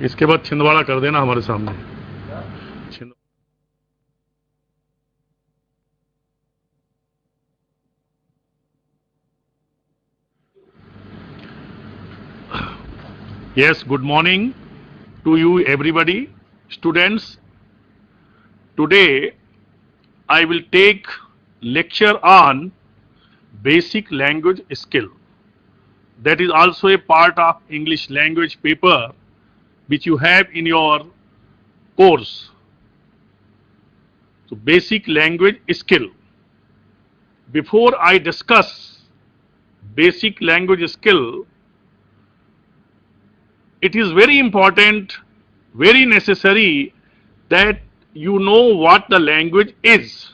इसके बाद छिंदवाड़ा कर देना हमारे सामने। छिंद Yes, good morning to you everybody, students. Today I will take lecture on basic language skill. That is also a part of English language paper which you have in your course. So basic language skill. Before I discuss basic language skill, it is very important, very necessary that you know what the language is.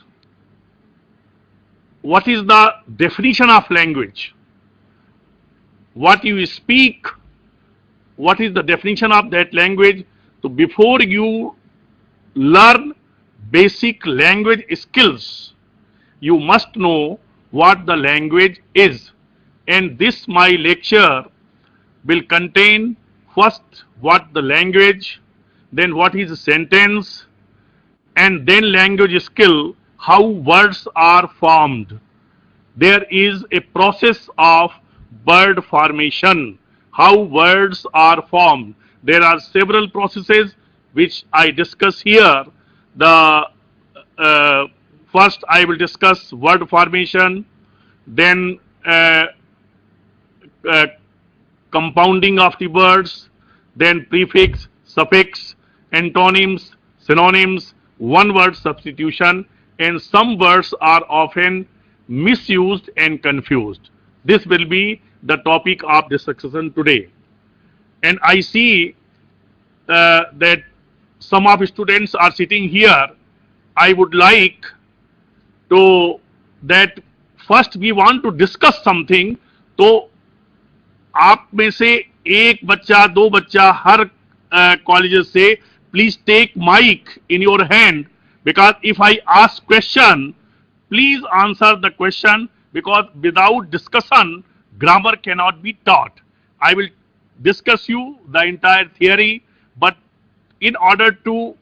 What is the definition of language? What you speak, what is the definition of that language? So before you learn basic language skills, you must know what the language is. And this my lecture will contain first what the language, then what is a sentence, and then language skill, how words are formed. There is a process of word formation, how words are formed. There are several processes which I discuss here. The first I will discuss word formation, then uh, compounding of the words, then prefix, suffix, antonyms, synonyms, one word substitution, and some words are often misused and confused. This will be the topic of discussion today. And I see that some of students are sitting here. I would like to that first we want to discuss something. तो आप में से एक बच्चा, दो बच्चा हर college से please take mike in your hand, because if I ask question please answer the question, because without discussion grammar cannot be taught. I will discuss you the entire theory, but in order to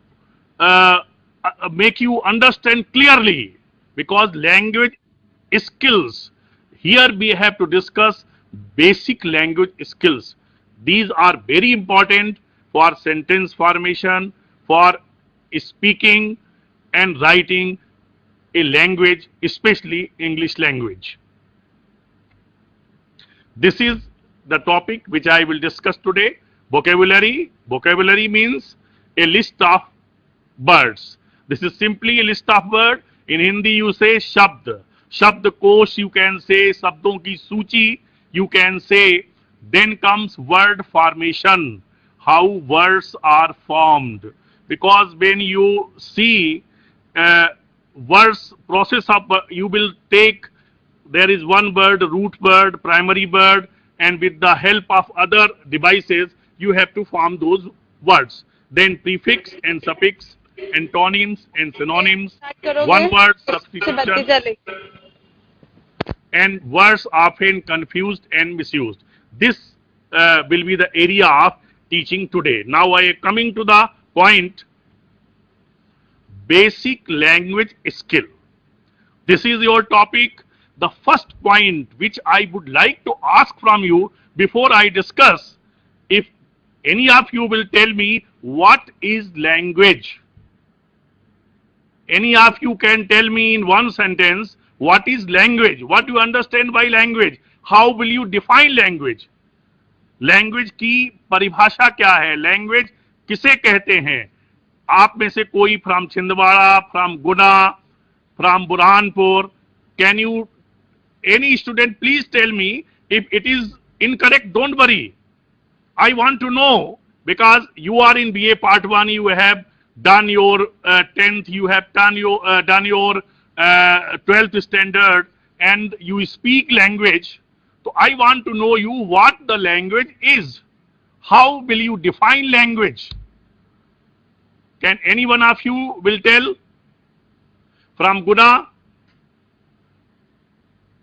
make you understand clearly, because language skills, here we have to discuss basic language skills. These are very important for sentence formation, for speaking and writing a language, especially English language. This is the topic which I will discuss today. Vocabulary. Vocabulary means a list of words. This is simply a list of words. In Hindi you say shabd. Shabd kosh you can say, shabdon ki सूची you can say. Then comes word formation. How words are formed. Because when you see words process of, you will take, there is one word, root word, primary word, and with the help of other devices, you have to form those words. Then prefix and suffix, antonyms and synonyms, one word substitution, and words often confused and misused. This will be the area of teaching today. Now I am coming to the point, basic language skill. This is your topic. The first point which I would like to ask from you before I discuss, if any of you will tell me what is language. Any of you can tell me in one sentence what is language, what you understand by language, how will you define language. Language की परिभाषा क्या है, language किसे कहते हैं. आप में से कोई from Chhindwara, from Guna, from Burhanpur, can you, any student please tell me. If it is incorrect, don't worry, I want to know, because you are in BA part 1, you have done your 10th, you have done your 12th standard, and you speak language. So I want to know you what the language is. How will you define language? Can any one of you will tell? From Guna,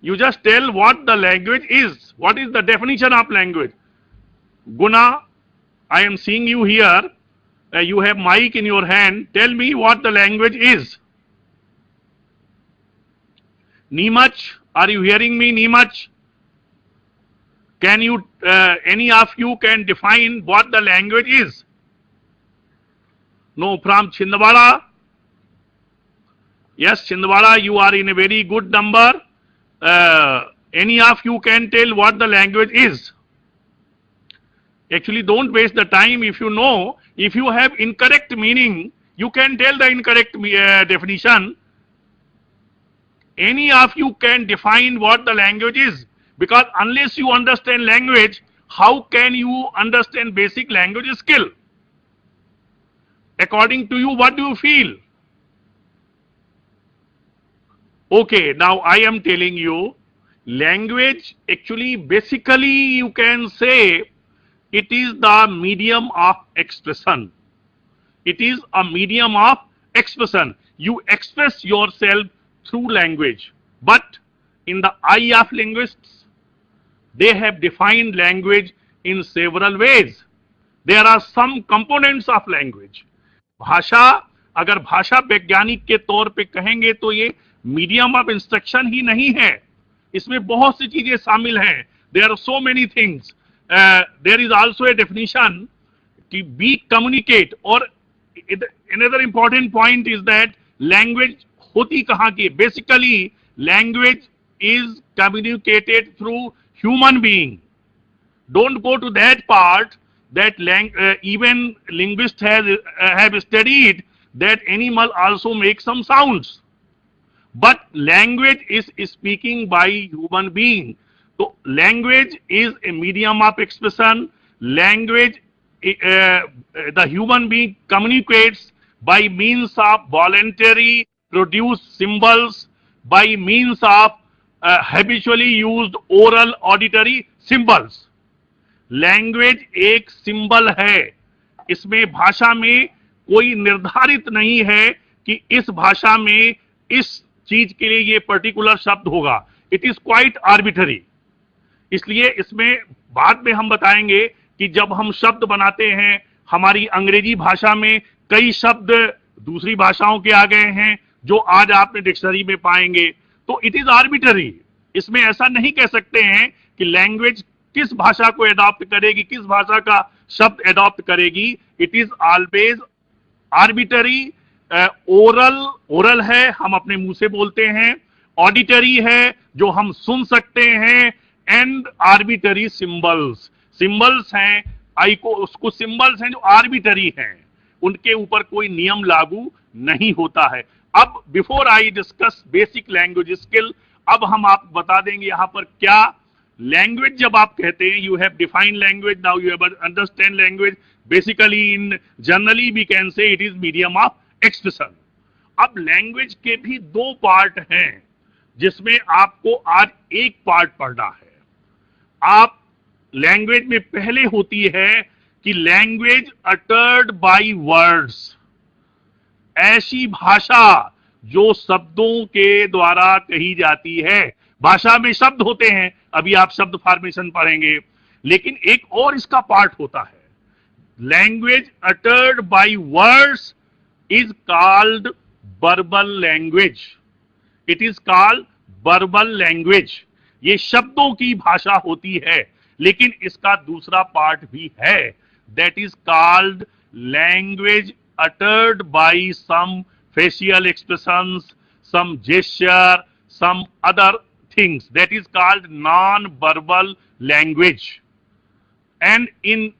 you just tell what the language is. What is the definition of language? Guna, I am seeing you here. You have mic in your hand. Tell me what the language is. Neemach, are you hearing me, Neemach? Can you, any of you can define what the language is? No, from Chhindwara. Yes, Chhindwara, you are in a very good number. Any of you can tell what the language is? Actually, don't waste the time. If you know, if you have incorrect meaning, you can tell the incorrect definition. Any of you can define what the language is, because unless you understand language, how can you understand basic language skill? According to you, what do you feel? Okay, now I am telling you, language actually basically you can say it is the medium of expression. It is a medium of expression. You express yourself through language. But in the eye of linguists, they have defined language in several ways. There are some components of language. भाषा, अगर भाषा वैज्ञानिक के तौर पे कहेंगे तो ये मीडियम ऑफ इंस्ट्रक्शन ही नहीं है, इसमें बहुत सी चीजें शामिल हैं. There are so many things. There is also a definition कि बी कम्युनिकेट. और another important point is that language होती कहाँ की? Basically language is communicated through human being. Don't go to that part that even linguists have studied that animal also make some sounds. But language is speaking by human being. So language is a medium of expression. Language, the human being communicates by means of voluntary produced symbols, by means of habitually used oral auditory symbols. Language एक symbol है. इसमें भाषा में कोई निर्धारित नहीं है कि इस भाषा में इस चीज के लिए ये पर्टिकुलर शब्द होगा. It is quite arbitrary. इसलिए इसमें बाद में हम बताएंगे कि जब हम शब्द बनाते हैं, हमारी अंग्रेजी भाषा में कई शब्द दूसरी भाषाओं के आ गए हैं जो आज आपने डिक्शनरी में पाएंगे. तो इट इज आर्बिटरी. इसमें ऐसा नहीं कह सकते हैं कि लैंग्वेज किस भाषा को एडॉप्ट करेगी, किस भाषा का शब्द एडॉप्ट करेगी. It is always arbitrary. Oral है, हम अपने मुंह से बोलते हैं. ऑडिटरी है, जो हम सुन सकते हैं. And arbitrary symbols. सिंबल्स हैं, आई को उसको सिंबल्स हैं जो आर्बिटरी हैं, उनके ऊपर कोई नियम लागू नहीं होता है. अब before I discuss basic language skill, अब हम आपको बता देंगे यहां पर क्या लैंग्वेज जब आप कहते हैं. You have defined language, now you have understand language. Basically in generally we can say it is medium of expression. अब लैंग्वेज के भी दो पार्ट हैं जिसमें आपको आज एक पार्ट पढ़ना है. आप लैंग्वेज में पहले होती है कि लैंग्वेज अटर्ड बाय वर्ड्स. ऐसी भाषा जो शब्दों के द्वारा कही जाती है. भाषा में शब्द होते हैं, अभी आप शब्द फॉर्मेशन पढ़ेंगे, लेकिन एक और इसका पार्ट होता है. Language uttered by words is called verbal language. It is called verbal language. ये शब्दों की भाषा होती है, लेकिन इसका दूसरा पार्ट भी है. That is called language uttered by some facial expressions, some gesture, some other things. That is called non-verbal language. And in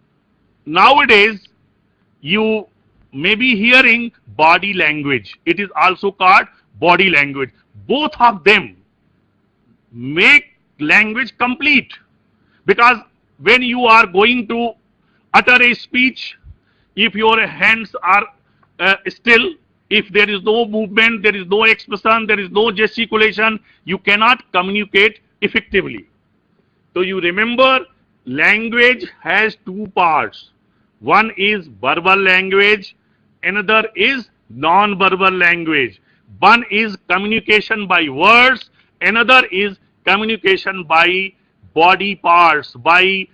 nowadays you may be hearing body language. It is also called body language. Both of them make language complete, because when you are going to utter a speech, if your hands are still, if there is no movement, there is no expression, there is no gesticulation, you cannot communicate effectively. So you remember, language has two parts. One is verbal language, another is non-verbal language. One is communication by words, another is communication by body parts, by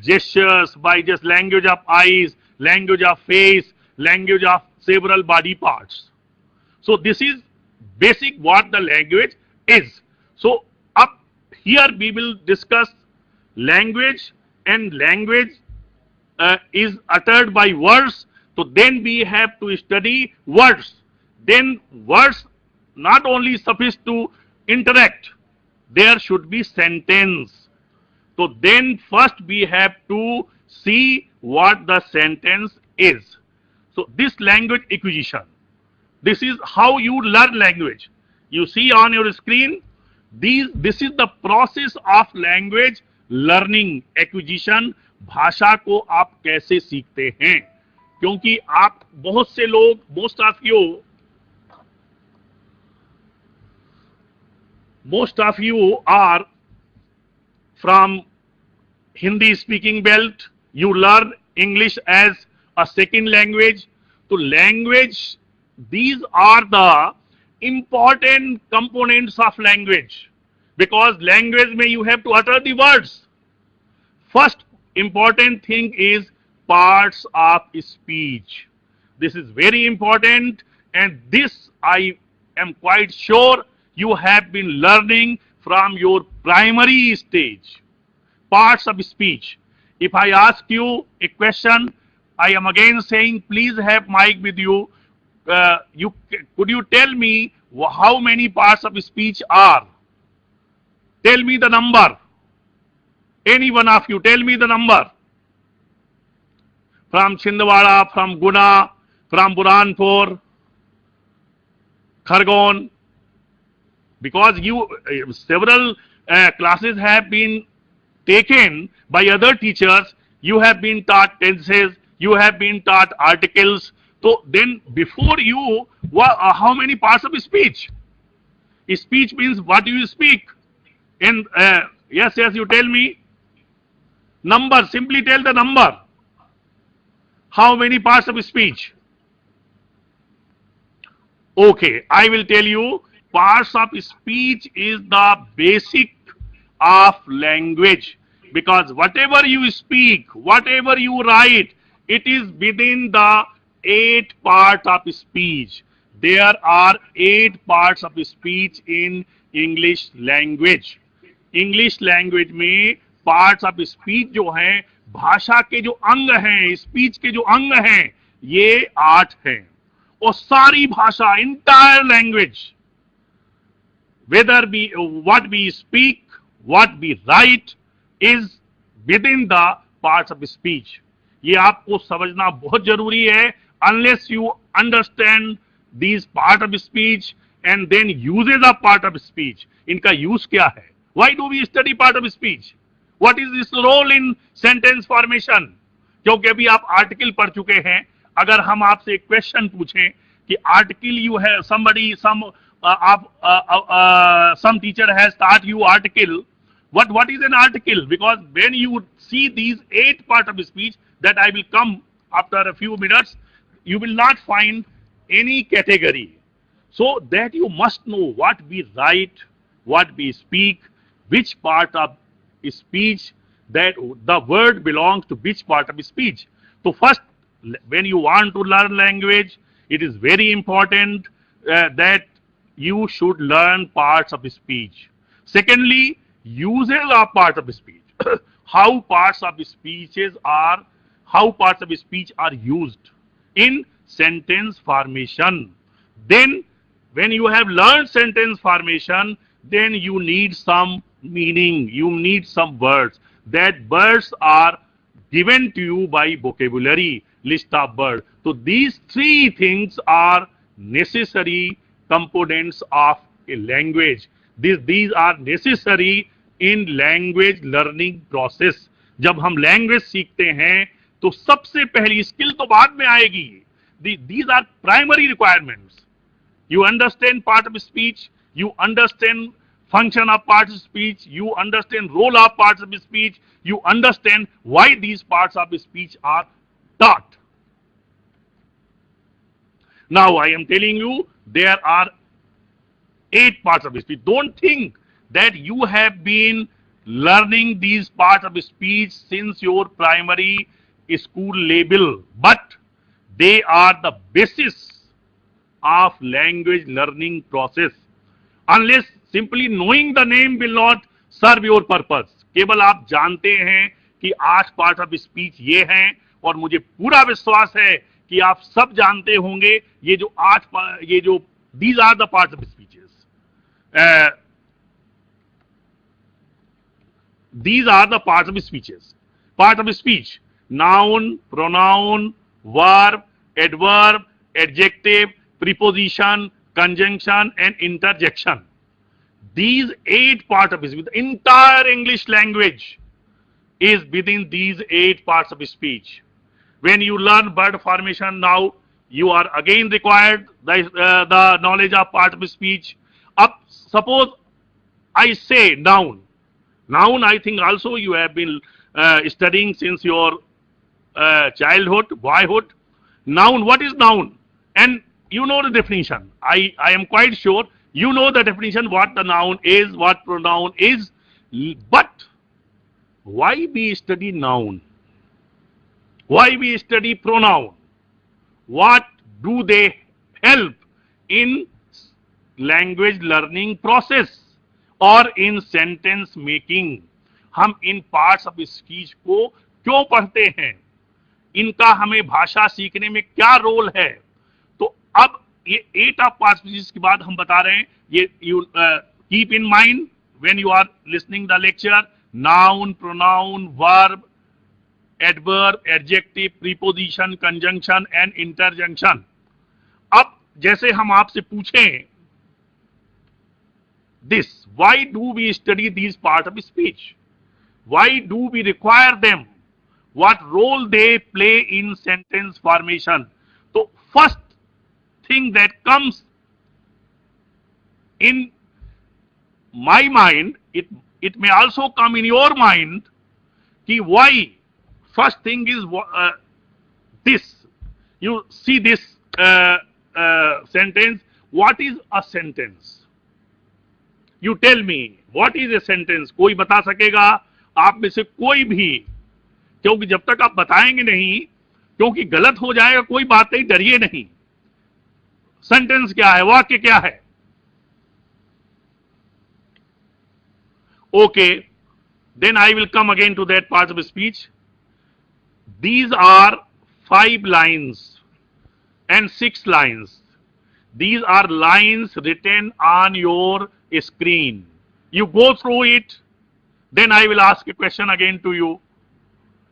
gestures, by just language of eyes, language of face, language of several body parts. So this is basic what the language is. So up here we will discuss language, and language is uttered by words. So then we have to study words. Then words not only suffice to interact, there should be sentence. So then first we have to see what the sentence is. So this language acquisition, this is how you learn language. You see on your screen, this is the process of language learning, acquisition. भाषा को आप कैसे सीखते हैं, क्योंकि आप बहुत से लोग, most of you are from Hindi speaking belt. You learn English as a second language. So language, these are the important components of language, because language may you have to utter the words. First important thing is parts of speech. This is very important, and this I am quite sure you have been learning from your primary stage. Parts of speech. If I ask you a question, I am again saying, please have mic with you. Could you tell me how many parts of speech are? Tell me the number. Any one of you, tell me the number. From Chhindwara, from Guna, from Burhanpur, Khargon. Because several classes have been taken by other teachers, you have been taught tenses, you have been taught articles. So then before you, how many parts of speech? Speech means what you speak. And yes, you tell me. Number, simply tell the number. How many parts of speech? Okay, I will tell you. Parts of speech is the basic of language, because whatever you speak, whatever you write, it is within the 8 parts of speech. There are 8 parts of speech in English language. English language में parts of speech जो हैं, भाषा के जो अंग हैं, speech के जो अंग हैं, ये 8 हैं. और सारी भाषा, entire language, whether what we speak, what we write, is within the parts of speech. ये आपको समझना बहुत जरूरी है. Unless you understand these part of speech and then uses of part of speech, इनका use क्या है? Why do we study part of speech? What is its role in sentence formation? क्योंकि अभी आप आर्टिकल पढ़ चुके हैं. अगर हम आपसे एक क्वेश्चन पूछें कि article you have somebody, some teacher has taught you article. What is an article? Because when you see these 8 parts of speech that I will come after a few minutes, you will not find any category. So that you must know what we write, what we speak, which part of speech, that the word belongs to which part of speech. So first, when you want to learn language, it is very important that you should learn parts of speech. Secondly, uses of parts of speech. how parts of speech are used in sentence formation. Then when you have learned sentence formation, then you need some meaning, you need some words. That words are given to you by vocabulary, list of words. So these 3 things are necessary components of a language. These are necessary in language learning process. जब हम language सीखते हैं तो सबसे पहली skill तो बाद में आएगी. These are primary requirements. You understand part of speech, you understand function of parts of speech, you understand role of parts of speech, you understand why these parts of speech are taught. Now I am telling you there are 8 parts of speech. Don't think that you have been learning these parts of speech since your primary school level, but they are the basis of language learning process. Unless simply knowing the name will not serve your purpose. केवल आप जानते हैं कि 8 part of speech ये हैं, और मुझे पूरा विश्वास है कि आप सब जानते होंगे ये जो these are the parts of speeches. These are the parts of speeches. Part of speech: noun, pronoun, verb, adverb, adjective, preposition, conjunction, and interjection. These 8 parts of speech, the entire English language is within these 8 parts of speech. When you learn word formation now, you are again required the knowledge of part of speech. Suppose I say noun. Noun, I think also you have been studying since your childhood, boyhood. Noun, what is noun? And you know the definition. I am quite sure you know the definition, what the noun is, what pronoun is. But why we study noun? Why we study pronoun? What do they help in language learning process और इन sentence making? हम इन parts of speech को क्यों पढ़ते हैं? इनका हमें भाषा सीखने में क्या रोल है? तो अब ये 8 ऑफ पार्ट्स स्पीच के बाद हम बता रहे हैं, ये you keep in mind when you are listening the lecture: noun, pronoun, verb, adverb, adjective, preposition, conjunction and interjection. अब जैसे हम आपसे पूछें this, why do we study these parts of speech? Why do we require them? What role they play in sentence formation? So first thing that comes in my mind, it may also come in your mind, ki why? First thing is this. You see this sentence. What is a sentence? You tell me, what is a sentence? कोई बता सकेगा आप में से कोई भी? क्योंकि जब तक आप बताएंगे नहीं, क्योंकि गलत हो जाएगा, कोई बात नहीं, डरिए नहीं. सेंटेंस क्या है? वाक्य क्या है? Okay, then I will come again to that part of speech. These are 5 lines and 6 lines. These are lines written on your screen. You go through it, then I will ask a question again to you.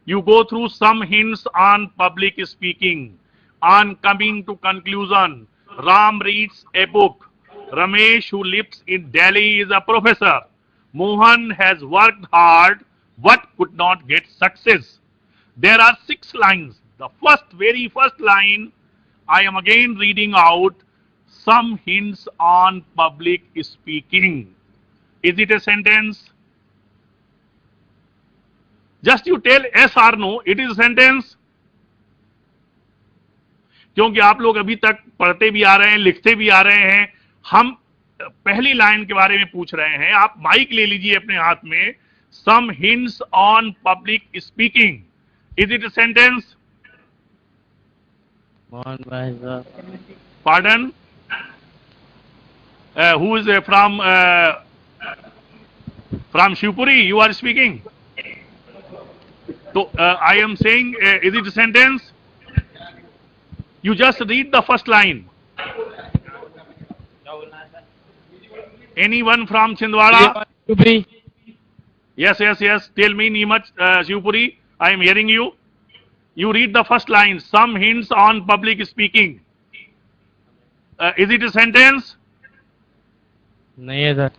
You go through some hints on public speaking. On coming to conclusion, Ram reads a book. Ramesh, who lives in Delhi, is a professor. Mohan has worked hard but could not get success. There are 6 lines. The very first line, I am again reading out some hints on public speaking. Is it a sentence? Just you tell yes or no, it is a sentence. क्योंकि आप लोग अभी तक पढ़ते भी आ रहे हैं, लिखते भी आ रहे हैं. हम पहली लाइन के बारे में पूछ रहे हैं. आप माइक ले लीजिए अपने हाथ में. Some hints on public speaking. Is it a sentence? Pardon? Who is from Shivpuri? You are speaking. So I am saying, is it a sentence? You just read the first line. Anyone from Chhindwara? Yes. Tell me, Neemuch, Shivpuri. I am hearing you. You read the first line. Some hints on public speaking. Is it a sentence? नहीं है sir.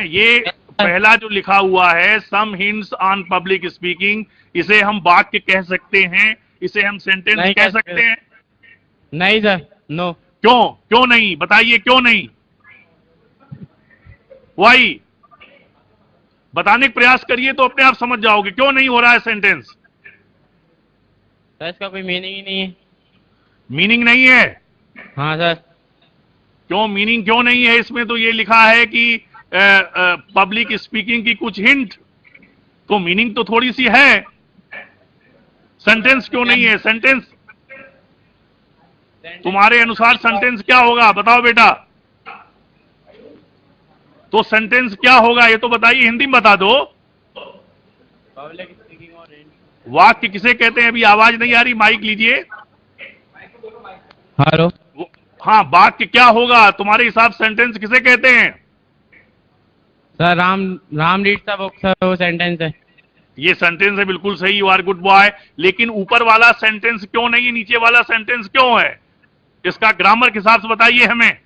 ये पहला जो लिखा हुआ है, some hints on public speaking, इसे हम वाक्य कह सकते हैं, इसे हम सेंटेंस कह सकते हैं? नहीं सर, नो. क्यों नहीं? बताइए क्यों नहीं? वाई? बताने का प्रयास करिए तो अपने आप समझ जाओगे क्यों नहीं हो रहा है सेंटेंस. सर इसका कोई मीनिंग ही नहीं है. मीनिंग नहीं है? हाँ सर. क्यों मीनिंग क्यों नहीं है? इसमें तो ये लिखा है कि पब्लिक स्पीकिंग की कुछ हिंट, तो मीनिंग तो थोड़ी सी है। सेंटेंस क्यों नहीं है? सेंटेंस तुम्हारे अनुसार सेंटेंस क्या होगा बताओ बेटा? तो सेंटेंस क्या होगा ये तो बताइए, हिंदी में बता दो। पब्लिक स्पीकिंग और वाक्य किसे कहते हैं? अभी आवाज नहीं आ रही, माइक लीजिए। हेलो। हाँ, वाक्य क्या होगा तुम्हारे हिसाब? सेंटेंस किसे कहते हैं? Sir Ram reads the book, sir वो सेंटेंस है। ये सेंटेंस है, बिल्कुल सही, यू आर गुड बॉय। लेकिन ऊपर वाला सेंटेंस क्यों नहीं है? नीचे वाला सेंटेंस क्यों है? इसका ग्रामर के हिसाब से बताइए हमें।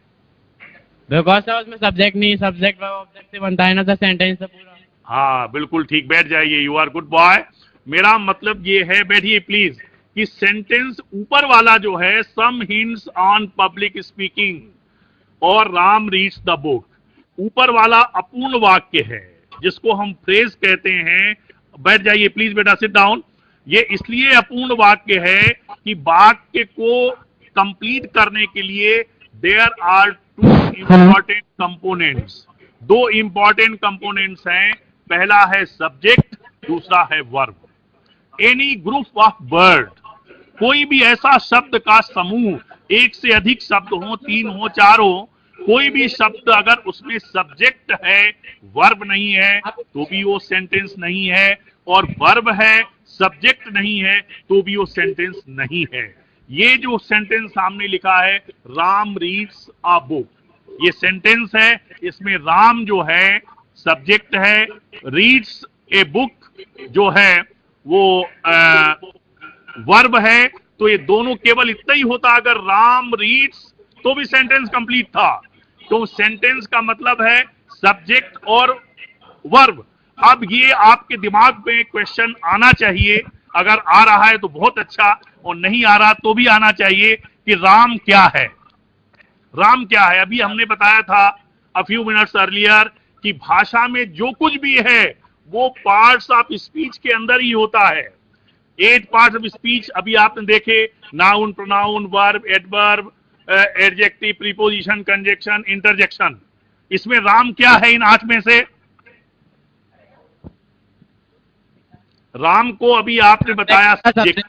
बिकॉज सर उसमें सब्जेक्ट नहीं, सब्जेक्ट ऑब्जेक्ट से बनता है ना सर सेंटेंस से पूरा। हाँ बिल्कुल ठीक, बैठ जाइए, यू आर गुड बॉय। मेरा मतलब ये है, बैठिए प्लीज, कि सेंटेंस ऊपर वाला जो है some hints on public speaking और राम रीड्स द बुक, ऊपर वाला अपूर्ण वाक्य है जिसको हम फ्रेज कहते हैं। बैठ जाइए प्लीज बेटा, सिट डाउन। ये इसलिए अपूर्ण वाक्य है कि वाक्य को कंप्लीट करने के लिए there are two important components. दो इंपॉर्टेंट कंपोनेंट्स हैं, पहला है सब्जेक्ट, दूसरा है verb. Any group of word, कोई भी ऐसा शब्द का समूह, एक से अधिक शब्द हो, 3 हो, 4 हो, कोई भी शब्द अगर उसमें सब्जेक्ट है वर्ब नहीं है तो भी वो सेंटेंस नहीं है, और वर्ब है सब्जेक्ट नहीं है तो भी वो सेंटेंस नहीं है। ये जो सेंटेंस सामने लिखा है राम रीड्स अ बुक, ये सेंटेंस है। इसमें राम जो है सब्जेक्ट है, रीड्स ए बुक जो है वो वर्ब है। तो ये दोनों केवल इतना ही होता, अगर राम रीड्स तो भी सेंटेंस कंप्लीट था। तो सेंटेंस का मतलब है सब्जेक्ट और वर्ब। अब ये आपके दिमाग में क्वेश्चन आना चाहिए, अगर आ रहा है तो बहुत अच्छा, और नहीं आ रहा तो भी आना चाहिए कि राम क्या है। राम क्या है? अभी हमने बताया था अ फ्यू मिनट्स अर्लियर कि भाषा में जो कुछ भी है वो पार्ट्स ऑफ स्पीच के अंदर ही होता है। 8 पार्ट्स ऑफ स्पीच अभी आपने देखे, noun, pronoun, verb, adverb, adjective, preposition, conjunction, interjection. इसमें राम क्या है इन 8 में से? राम को अभी आपने बताया सब्जेक्ट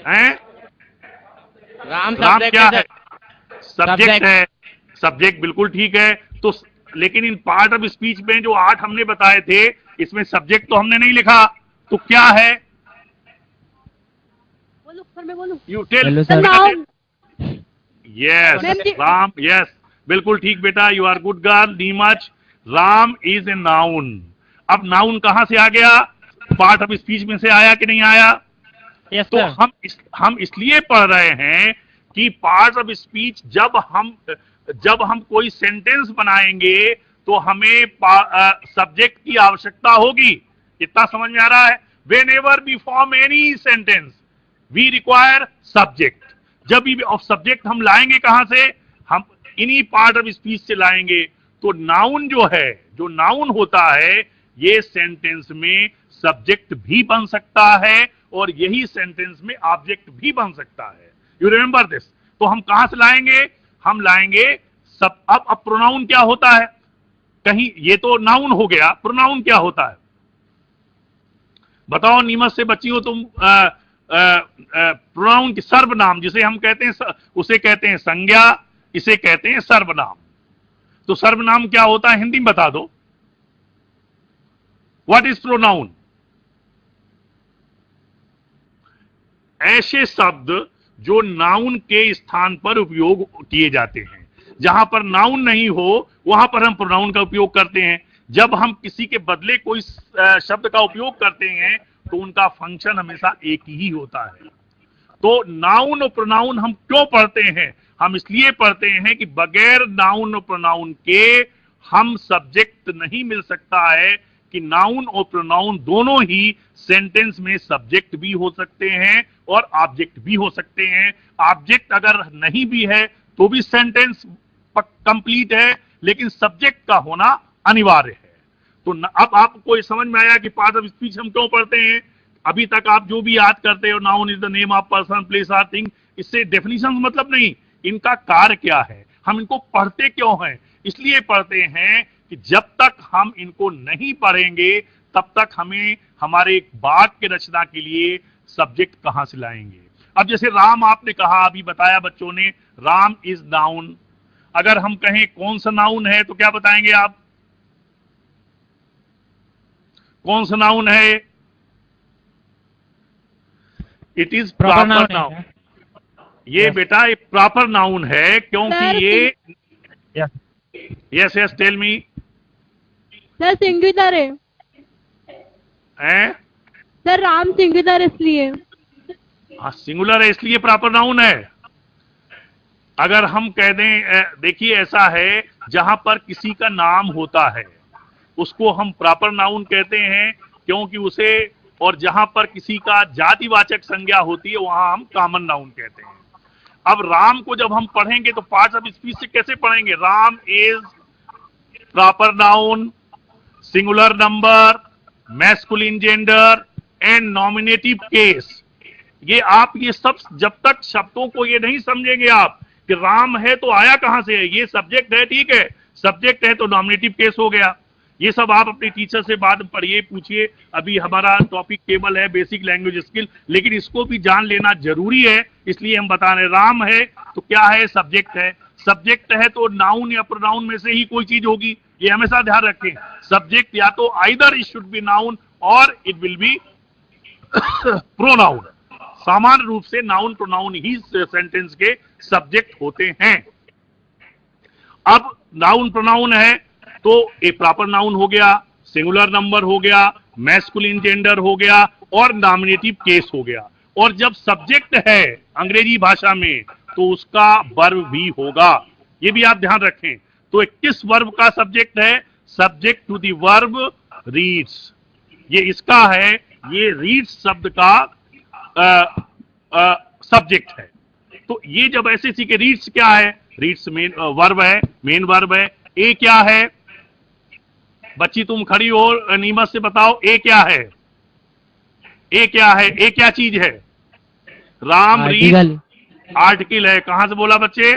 है। राम राम क्या है? सब्जेक्ट सब्जेक्ट है। सब्जेक्ट बिल्कुल ठीक है। तो लेकिन इन पार्ट ऑफ स्पीच में जो 8 हमने बताए थे, इसमें सब्जेक्ट तो हमने नहीं लिखा, तो क्या है? You tell. Yes, Ram, yes बिल्कुल ठीक बेटा, you are good girl, Neemuch. Ram is a noun. अब नाउन कहां से आ गया? पार्ट ऑफ स्पीच में से आया कि नहीं आया? yes, तो हम इसलिए पढ़ रहे हैं कि पार्ट ऑफ स्पीच जब हम कोई सेंटेंस बनाएंगे तो हमें सब्जेक्ट की आवश्यकता होगी। इतना समझ में आ रहा है? Whenever we form any sentence we require subject. जब भी सब्जेक्ट हम लाएंगे कहां से? हम इन्हीं पार्ट ऑफ स्पीच से लाएंगे। तो नाउन जो है, जो नाउन होता है, ये सेंटेंस में सब्जेक्ट भी बन सकता है और यही सेंटेंस में ऑब्जेक्ट भी बन सकता है। You remember this. तो हम कहां से लाएंगे? हम लाएंगे सब। अब प्रोनाउन क्या होता है? कहीं ये तो नाउन हो गया, प्रोनाउन क्या होता है बताओ? नीमत से बच्ची हो तुम। प्रोनाउन की सर्वनाम जिसे हम कहते हैं, उसे कहते हैं संज्ञा, इसे कहते हैं सर्वनाम। तो सर्वनाम क्या होता है हिंदी में बता दो। What is pronoun? ऐसे शब्द जो नाउन के स्थान पर उपयोग किए जाते हैं। जहां पर नाउन नहीं हो वहां पर हम प्रोनाउन का उपयोग करते हैं। जब हम किसी के बदले कोई शब्द का उपयोग करते हैं तो उनका फंक्शन हमेशा एक ही होता है। तो नाउन और प्रोनाउन हम क्यों पढ़ते हैं? हम इसलिए पढ़ते हैं कि बगैर नाउन और प्रोनाउन के हम सब्जेक्ट नहीं मिल सकता है, कि नाउन और प्रोनाउन दोनों ही सेंटेंस में सब्जेक्ट भी हो सकते हैं और ऑब्जेक्ट भी हो सकते हैं। ऑब्जेक्ट अगर नहीं भी है तो भी सेंटेंस कंप्लीट है, लेकिन सब्जेक्ट का होना अनिवार्य है। तो अब आपको ये समझ में आया कि पार्ट ऑफ स्पीच हम क्यों पढ़ते हैं। अभी तक आप जो भी याद करते हो, noun is the name of person, place और थिंग, इससे डेफिनेशन मतलब नहीं, इनका कार्य क्या है, हम इनको पढ़ते क्यों हैं। इसलिए पढ़ते हैं कि जब तक हम इनको नहीं पढ़ेंगे तब तक हमें हमारे एक वाक्य रचना के लिए सब्जेक्ट कहां से लाएंगे। अब जैसे राम आपने कहा, अभी बताया बच्चों ने, राम इज नाउन। अगर हम कहें कौन सा नाउन है तो क्या बताएंगे आप? कौन सा नाउन है? It is proper noun. ये बेटा एक प्रॉपर नाउन है क्योंकि ये yes yes tell me. Sir singular है सर, राम सिंगुलर इसलिए। हाँ सिंगुलर है इसलिए प्रॉपर नाउन है। अगर हम कह दें, देखिए ऐसा है जहां पर किसी का नाम होता है उसको हम प्रॉपर नाउन कहते हैं क्योंकि उसे, और जहां पर किसी का जातिवाचक संज्ञा होती है वहां हम कॉमन नाउन कहते हैं। अब राम को जब हम पढ़ेंगे तो पार्ट्स ऑफ स्पीच से कैसे पढ़ेंगे? Ram is proper noun, singular number, masculine gender and nominative case. ये आप ये सब जब तक शब्दों को ये नहीं समझेंगे आप कि राम है तो आया कहां से है, ये सब्जेक्ट है, ठीक है, सब्जेक्ट है तो नॉमिनेटिव केस हो गया। ये सब आप अपने टीचर से बाद में पढ़िए, पूछिए। अभी हमारा टॉपिक केवल है बेसिक लैंग्वेज स्किल, लेकिन इसको भी जान लेना जरूरी है, इसलिए हम बता रहे। राम है तो क्या है? सब्जेक्ट है। सब्जेक्ट है तो नाउन या प्रोनाउन में से ही कोई चीज होगी, ये हमेशा ध्यान रखें। सब्जेक्ट या तो either it should be noun और इट विल बी प्रोनाउन। सामान्य रूप से नाउन प्रोनाउन ही सेंटेंस के सब्जेक्ट होते हैं। अब नाउन प्रोनाउन है तो एक प्रॉपर नाउन हो गया, सिंगुलर नंबर हो गया, मैस्कुलिन जेंडर हो गया और नॉमिनेटिव केस हो गया। और जब सब्जेक्ट है अंग्रेजी भाषा में तो उसका वर्ब भी होगा, ये भी आप ध्यान रखें। तो किस वर्ब का सब्जेक्ट है? Subject to the verb reads, ये इसका है, ये रीड्स शब्द का सब्जेक्ट है। तो ये जब ऐसे सीखे, रीड्स क्या है? रीड्स मेन वर्ब है, मेन वर्ब है। ए क्या है? बच्ची तुम खड़ी हो, नीमत से बताओ ए क्या है? ए क्या है? ए क्या चीज है? राम रीड आर्टिकल है। कहां से बोला बच्चे?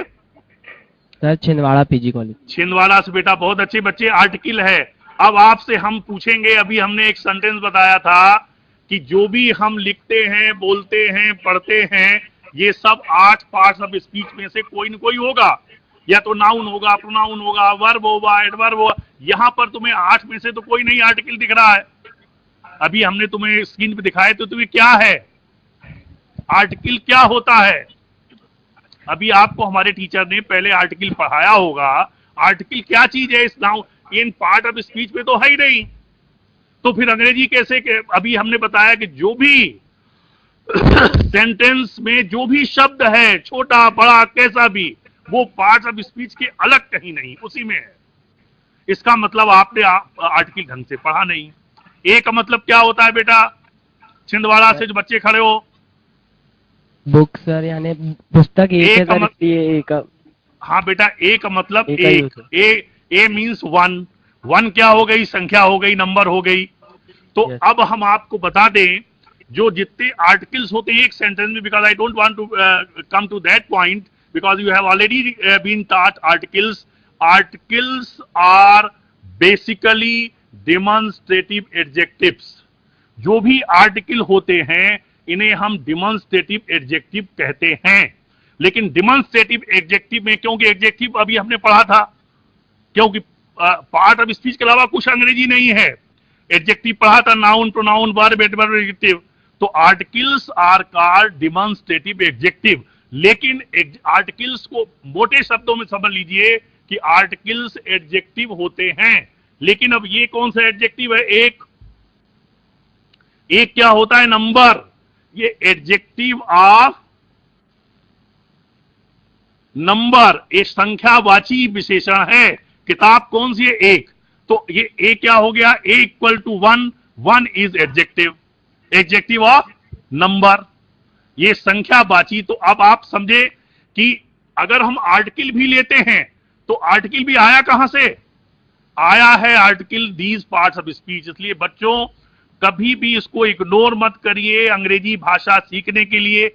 Sir Chhindwara PG college. Chhindwara से बेटा, बहुत अच्छे बच्चे, आर्टिकल है। अब आपसे हम पूछेंगे, अभी हमने एक सेंटेंस बताया था कि जो भी हम लिखते हैं, बोलते हैं, पढ़ते हैं, ये सब 8 पार्ट्स ऑफ स्पीच में से कोई न कोई होगा। या तो नाउन होगा, प्रोनाउन होगा, वर्ब होगा, एडवर्ब होगा। यहां पर तुम्हें 8 में से तो कोई नहीं आर्टिकल दिख रहा है। अभी हमने तुम्हें स्क्रीन पे दिखाए तो तुम्हें क्या है आर्टिकल, क्या होता है? अभी आपको हमारे टीचर ने पहले आर्टिकल पढ़ाया होगा। आर्टिकल क्या चीज है? इस noun in part of speech में तो है ही नहीं, तो फिर अंग्रेजी कैसे? अभी हमने बताया कि जो भी सेंटेंस में जो भी शब्द है, छोटा बड़ा कैसा भी, वो पार्ट ऑफ स्पीच के अलग कहीं नहीं, उसी में है। इसका मतलब आपने आर्टिकल ढंग से पढ़ा नहीं। ए का मतलब क्या होता है बेटा? छिंदवाड़ा से जो बच्चे खड़े हो, बुक सर, यानी पुस्तक एक है एक। हाँ बेटा, ए का मतलब एक। ए मीन्स वन। वन क्या हो गई? संख्या हो गई, नंबर हो गई। तो अब हम आपको बता दें जो जितने आर्टिकल्स होते हैं एक सेंटेंस में, because I don't want to come to that point because you have already been taught articles. Articles are basically demonstrative adjectives. जो भी आर्टिकल होते हैं इन्हें हम डिमॉन्स्ट्रेटिव एडजेक्टिव कहते हैं। लेकिन डिमॉन्स्ट्रेटिव एडजेक्टिव में, क्योंकि एडजेक्टिव अभी हमने पढ़ा था, क्योंकि पार्ट ऑफ स्पीच के अलावा कुछ अंग्रेजी नहीं है। एडजेक्टिव पढ़ा था, noun, pronoun, verb, adverb, adjective. तो articles are called demonstrative adjective. लेकिन आर्टिकल्स को मोटे शब्दों में समझ लीजिए कि आर्टिकल्स एडजेक्टिव होते हैं। लेकिन अब ये कौन सा एडजेक्टिव है? एक क्या होता है? नंबर। ये एडजेक्टिव ऑफ नंबर, एक संख्यावाची विशेषण है। किताब कौन सी है? एक। तो ये ए क्या हो गया? A equal to 1। 1 is adjective of number, ये संख्यावाची। तो अब आप समझे कि अगर हम आर्टिकल भी लेते हैं तो आर्टिकल भी आया कहां से? आया है article these parts of speech. इसलिए बच्चों कभी भी इसको इग्नोर मत करिए। अंग्रेजी भाषा सीखने के लिए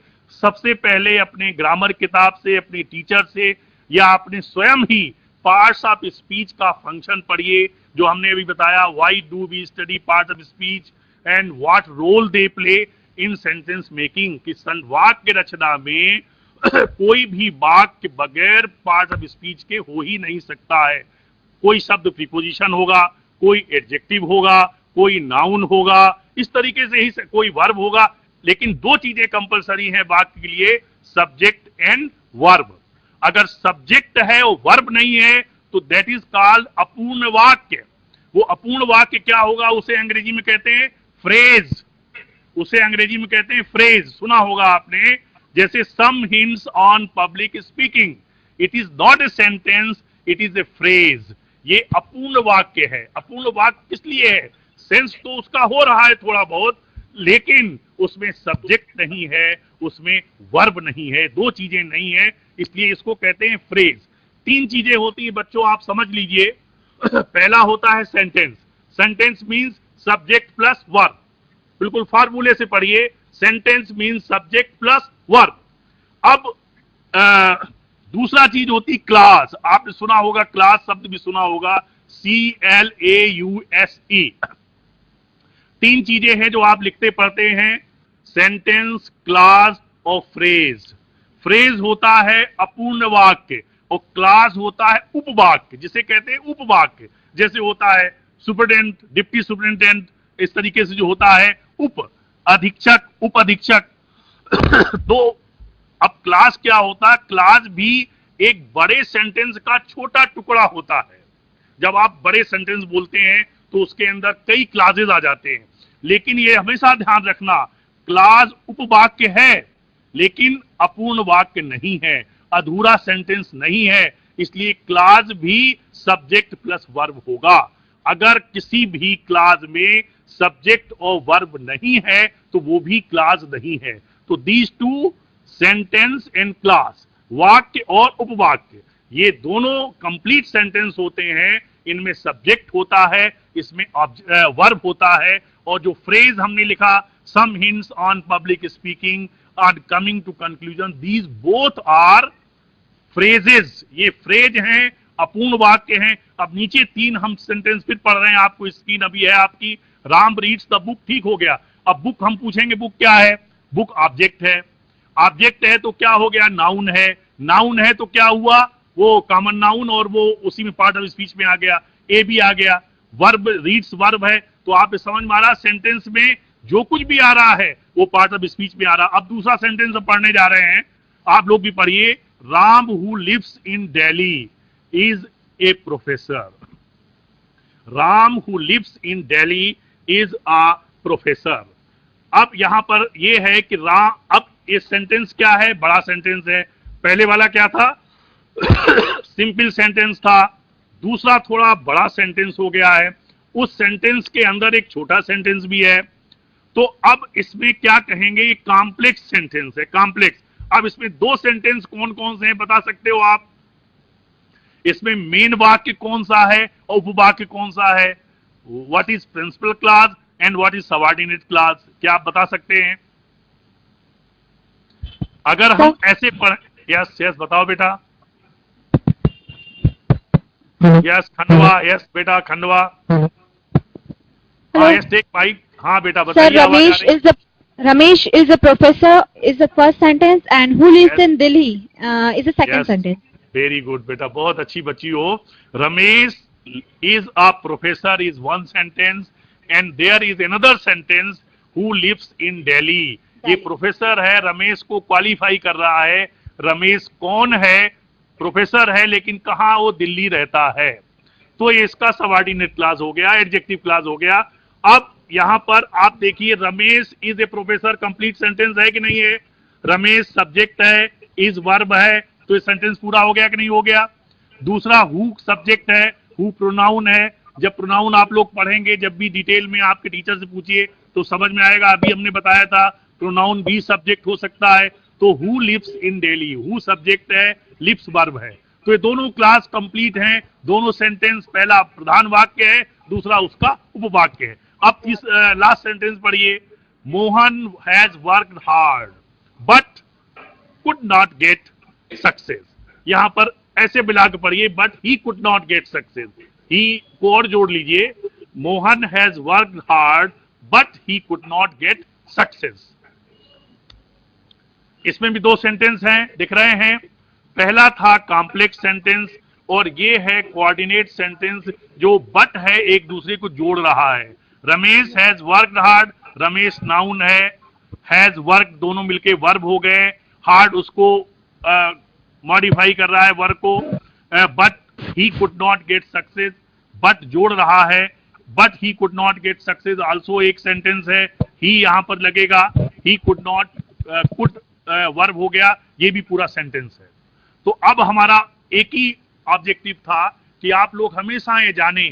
सबसे पहले अपने ग्रामर किताब से, अपने टीचर से, या अपने स्वयं ही पार्ट्स ऑफ स्पीच का फंक्शन पढ़िए, जो हमने अभी बताया, why do we study parts of speech and what role they play in sentence making, कि वाक्य रचना में कोई भी वाक्य बगैर पार्ट ऑफ स्पीच के हो ही नहीं सकता है। कोई शब्द प्रीपोजिशन होगा, कोई एडजेक्टिव होगा, कोई नाउन होगा, इस तरीके से ही कोई वर्ब होगा, लेकिन दो चीजें कंपलसरी हैं वाक्य के लिए, सब्जेक्ट एंड वर्ब। अगर सब्जेक्ट है और वर्ब नहीं है तो दैट इज कॉल्ड अपूर्ण वाक्य। वो अपूर्ण वाक्य क्या होगा, उसे अंग्रेजी में कहते हैं फ्रेज, उसे अंग्रेजी में कहते हैं फ्रेज। सुना होगा आपने, जैसे some hints on public speaking, it is not a sentence, it is a phrase. ये अपूर्ण वाक्य है। अपूर्ण वाक्य किस लिए है, सेंस तो उसका हो रहा है थोड़ा बहुत, लेकिन उसमें सब्जेक्ट नहीं है, उसमें वर्ब नहीं है, दो चीजें नहीं है, इसलिए इसको कहते हैं फ्रेज। तीन चीजें होती हैं बच्चों, आप समझ लीजिए। पहला होता है sentence. Sentence means subject plus verb, बिल्कुल फार्मूले से पढ़िए, sentence means subject plus verb. अब दूसरा चीज होती क्लास। आपने सुना होगा, क्लास शब्द भी सुना होगा, CLAUSE। तीन चीजें हैं जो आप लिखते पढ़ते हैं, सेंटेंस, क्लास और फ्रेज। फ्रेज होता है अपूर्ण वाक्य और क्लास होता है उपवाक्य, जिसे कहते हैं उपवाक्य। जैसे होता है सुपरिटेंडेंट, डिप्टी सुपरिटेंडेंट, इस तरीके से जो होता है उप अधीक्षक, उप अधीक्षक। तो अब क्लास क्या होता है, क्लास भी एक बड़े सेंटेंस का छोटा टुकड़ा होता है। जब आप बड़े सेंटेंस बोलते हैं तो उसके अंदर कई क्लासेस आ जाते हैं, लेकिन ये हमेशा ध्यान रखना, क्लास उपवाक्य है लेकिन अपूर्ण वाक्य नहीं है, अधूरा सेंटेंस नहीं है, इसलिए क्लास भी सब्जेक्ट प्लस वर्ब होगा। अगर किसी भी क्लास में सब्जेक्ट और वर्ब नहीं है तो वो भी क्लास नहीं है। तो these two, sentence and class, वाक्य और उपवाक्य, ये दोनों कंप्लीट सेंटेंस होते हैं। इनमें सब्जेक्ट होता है, इसमें वर्ब होता है, और जो फ्रेज हमने लिखा, some hints on public speaking are coming to conclusion, these both are phrases. ये फ्रेज हैं, अपूर्ण वाक्य हैं। अब नीचे तीन हम सेंटेंस फिर पढ़ रहे हैं, आपको स्क्रीन अभी है आपकी, राम रीड्स द बुक, ठीक हो गया। अब बुक हम पूछेंगे बुक क्या है, बुक ऑब्जेक्ट है, ऑब्जेक्ट है तो क्या हो गया, नाउन है, नाउन है तो क्या हुआ, वो कॉमन नाउन और वो उसी में पार्ट ऑफ स्पीच में आ गया, ए भी आ गया। वर्ब, रीड्स वर्ब है, तो आप समझ में आ रहा, सेंटेंस में जो कुछ भी आ रहा है वो पार्ट ऑफ स्पीच में आ रहा। अब दूसरा सेंटेंस हम पढ़ने जा रहे हैं, आप लोग भी पढ़िए, Ram who lives in Delhi is a professor. Ram who lives in Delhi is a professor. अब यहां पर यह है कि राम, अब ये सेंटेंस क्या है, बड़ा सेंटेंस है। पहले वाला क्या था, सिंपल सेंटेंस था। दूसरा थोड़ा बड़ा सेंटेंस हो गया है, उस सेंटेंस के अंदर एक छोटा सेंटेंस भी है। तो अब इसमें क्या कहेंगे, ये कॉम्प्लेक्स सेंटेंस है, कॉम्प्लेक्स। अब इसमें दो सेंटेंस कौन कौन से हैं बता सकते हो आप, इसमें मेन वाक्य कौन सा है और उपवाक्य कौन सा है, what is principal clause and what is subordinate clause, क्या आप बता सकते हैं? अगर हम ऐसे पढ़, यस यस बताओ बेटा, यस खंडवा, यस बेटा खंडवा, हाँ यस टेक माइक, हाँ बेटा बताइए। Sir, Ramesh is a professor is the first sentence and who lives Yes. in Delhi is the second Yes. sentence. Very good बेटा, बहुत अच्छी बच्ची हो। Ramesh is a professor is one sentence and there is another sentence who lives in Delhi. ये professor है, रमेश को qualify कर रहा है। रमेश कौन है, प्रोफेसर है, लेकिन कहाँ, वो दिल्ली रहता है। तो ये इसका सबऑर्डिनेट क्लॉज हो गया, एडजेक्टिव क्लॉज हो गया। अब यहां पर आप देखिए, Ramesh is a professor, complete sentence है कि नहीं है? रमेश सब्जेक्ट है, इज वर्ब है, तो ये सेंटेंस पूरा हो गया कि नहीं हो गया? दूसरा हु सब्जेक्ट है, हु प्रोनाउन है। जब प्रोनाउन आप लोग पढ़ेंगे, जब भी डिटेल में आपके टीचर से पूछिए तो समझ में आएगा। अभी हमने बताया था प्रोनाउन भी सब्जेक्ट हो सकता है। तो who lives in Delhi, who subject है, लिव्स वर्ब है। तो ये दोनों क्लास कंप्लीट हैं, दोनों सेंटेंस, पहला प्रधान वाक्य है, दूसरा उसका उपवाक्य है। अब इस लास्ट सेंटेंस पढ़िए, Mohan has worked hard but could not get success. यहां पर ऐसे मिला के पढ़िए, but he could not get success. He को और जोड़ लीजिए, Mohan has worked hard but he could not get success. इसमें भी दो सेंटेंस हैं, दिख रहे हैं। पहला था कॉम्प्लेक्स सेंटेंस और ये है कोऑर्डिनेट सेंटेंस, जो बट है एक दूसरे को जोड़ रहा है। Ramesh has worked hard, Ramesh noun है, हैज वर्क दोनों मिलके वर्ब हो गए, हार्ड उसको मॉडिफाई कर रहा है वर्ब को, but he could not get success, but जोड़ रहा है, but he could not get success also एक सेंटेंस है। ही यहां पर लगेगा, ही कुड नॉट, कुड वर्ब हो गया, ये भी पूरा सेंटेंस है। तो अब हमारा एक ही ऑब्जेक्टिव था कि आप लोग हमेशा ये जाने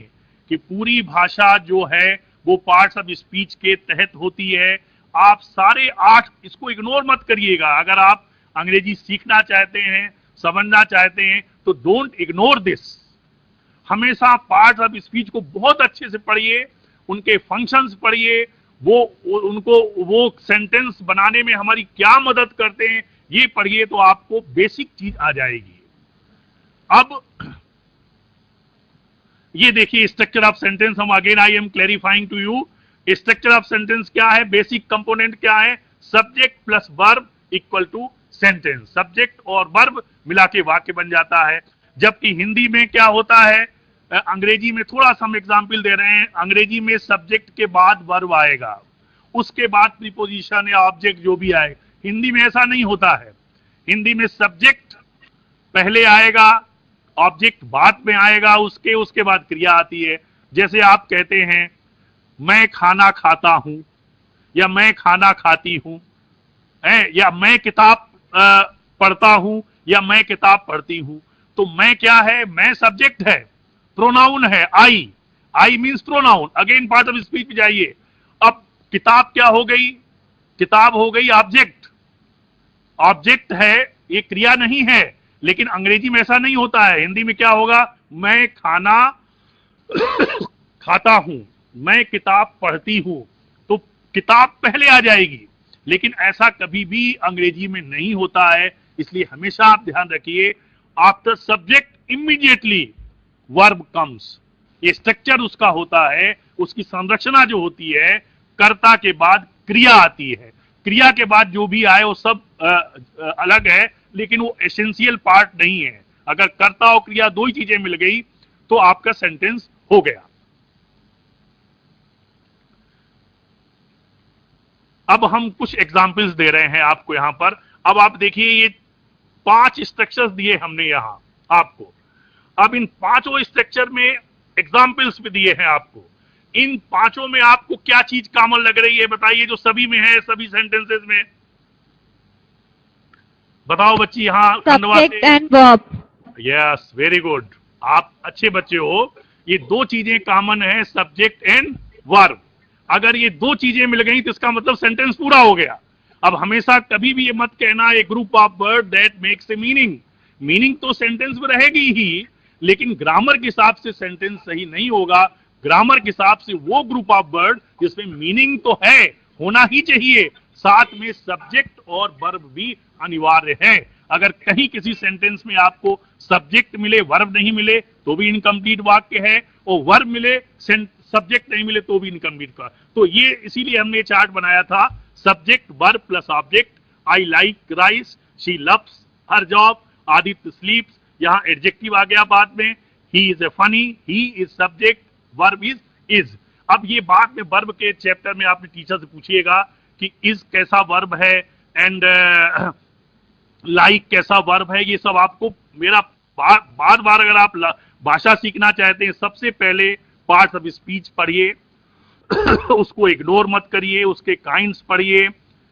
कि पूरी भाषा जो है वो पार्ट्स ऑफ स्पीच के तहत होती है। आप सारे 8 इसको इग्नोर मत करिएगा। अगर आप अंग्रेजी सीखना चाहते हैं, समझना चाहते हैं, तो डोंट इग्नोर दिस। हमेशा पार्ट्स ऑफ स्पीच को बहुत अच्छे से पढ़िए, उनके फंक्शंस पढ़िए, वो सेंटेंस बनाने में हमारी क्या मदद करते हैं ये पढ़िए, तो आपको बेसिक चीज आ जाएगी। अब ये देखिए स्ट्रक्चर ऑफ सेंटेंस, हम again I am clarifying to you. Structure of sentence क्या है, बेसिक कंपोनेंट क्या है, subject plus verb equal to sentence. Subject और वर्ब मिला के वाक्य बन जाता है। जबकि हिंदी में क्या होता है, अंग्रेजी में थोड़ा सा हम एग्जाम्पल दे रहे हैं, अंग्रेजी में सब्जेक्ट के बाद वर्ब आएगा, उसके बाद प्रीपोजिशन या ऑब्जेक्ट जो भी आए। हिंदी में ऐसा नहीं होता है। हिंदी में सब्जेक्ट पहले आएगा, ऑब्जेक्ट बाद में आएगा, उसके बाद क्रिया आती है। जैसे आप कहते हैं मैं खाना खाता हूं, या मैं खाना खाती हूं, या मैं किताब पढ़ता हूं, या मैं किताब पढ़ती हूं। तो मैं क्या है, मैं सब्जेक्ट है, प्रोनाउन है I means pronoun. Again part of speech में जाइए। अब किताब क्या हो गई, किताब हो गई ऑब्जेक्ट। ऑब्जेक्ट है, ये क्रिया नहीं है, लेकिन अंग्रेजी में ऐसा नहीं होता है। हिंदी में क्या होगा, मैं खाना खाता हूं, मैं किताब पढ़ती हूं, तो किताब पहले आ जाएगी। लेकिन ऐसा कभी भी अंग्रेजी में नहीं होता है। इसलिए हमेशा आप ध्यान रखिए, after subject immediately verb comes. ये स्ट्रक्चर उसका होता है, उसकी संरचना जो होती है, कर्ता के बाद क्रिया आती है, क्रिया के बाद जो भी आए वो सब अलग है, लेकिन वो एसेंशियल पार्ट नहीं है। अगर कर्ता और क्रिया दो ही चीजें मिल गई तो आपका सेंटेंस हो गया। अब हम कुछ एग्जाम्पल्स दे रहे हैं आपको यहां पर। अब आप देखिए, ये 5 स्ट्रक्चर्स दिए हमने यहां आपको। अब इन 5 स्ट्रक्चर में एग्जाम्पल्स भी दिए हैं आपको। इन 5 में आपको क्या चीज कॉमन लग रही है बताइए, जो सभी में है, सभी सेंटेंसेस में बताओ बच्ची। हाँ, Subject and verb. Yes, very good, आप अच्छे बच्चे हो। ये 2 चीजें कॉमन है, सब्जेक्ट एंड वर्ब। अगर ये 2 चीजें मिल गई तो इसका मतलब सेंटेंस पूरा हो गया। अब हमेशा कभी भी ये मत कहना a group of word that makes a meaning. Meaning तो सेंटेंस में रहेगी ही, लेकिन ग्रामर के हिसाब से सेंटेंस सही नहीं होगा। ग्रामर के हिसाब से वो ग्रुप ऑफ वर्ड जिसमें मीनिंग तो है, होना ही चाहिए, साथ में सब्जेक्ट और वर्ब भी अनिवार्य है। अगर कहीं किसी सेंटेंस में आपको सब्जेक्ट मिले, वर्ब नहीं मिले, तो भी इनकम्प्लीट वाक्य है, और वर्ब मिले, सब्जेक्ट नहीं मिले तो भी इनकम्प्लीट का। तो ये इसीलिए हमने चार्ट बनाया था, subject verb plus object. I like rice, she loves her job, Aditya स्लीप्स, यहाँ एडजेक्टिव आ गया बाद में। He is a funny, he is subject, verb is. अब ये बाद में वर्ब के चैप्टर में आपने टीचर से पूछिएगा कि इज कैसा वर्ब है एंड लाइक कैसा वर्ब है। ये सब आपको मेरा बार बार अगर आप भाषा सीखना चाहते हैं, सबसे पहले पार्ट्स ऑफ स्पीच पढ़िए, उसको इग्नोर मत करिए, उसके काइंड्स पढ़िए,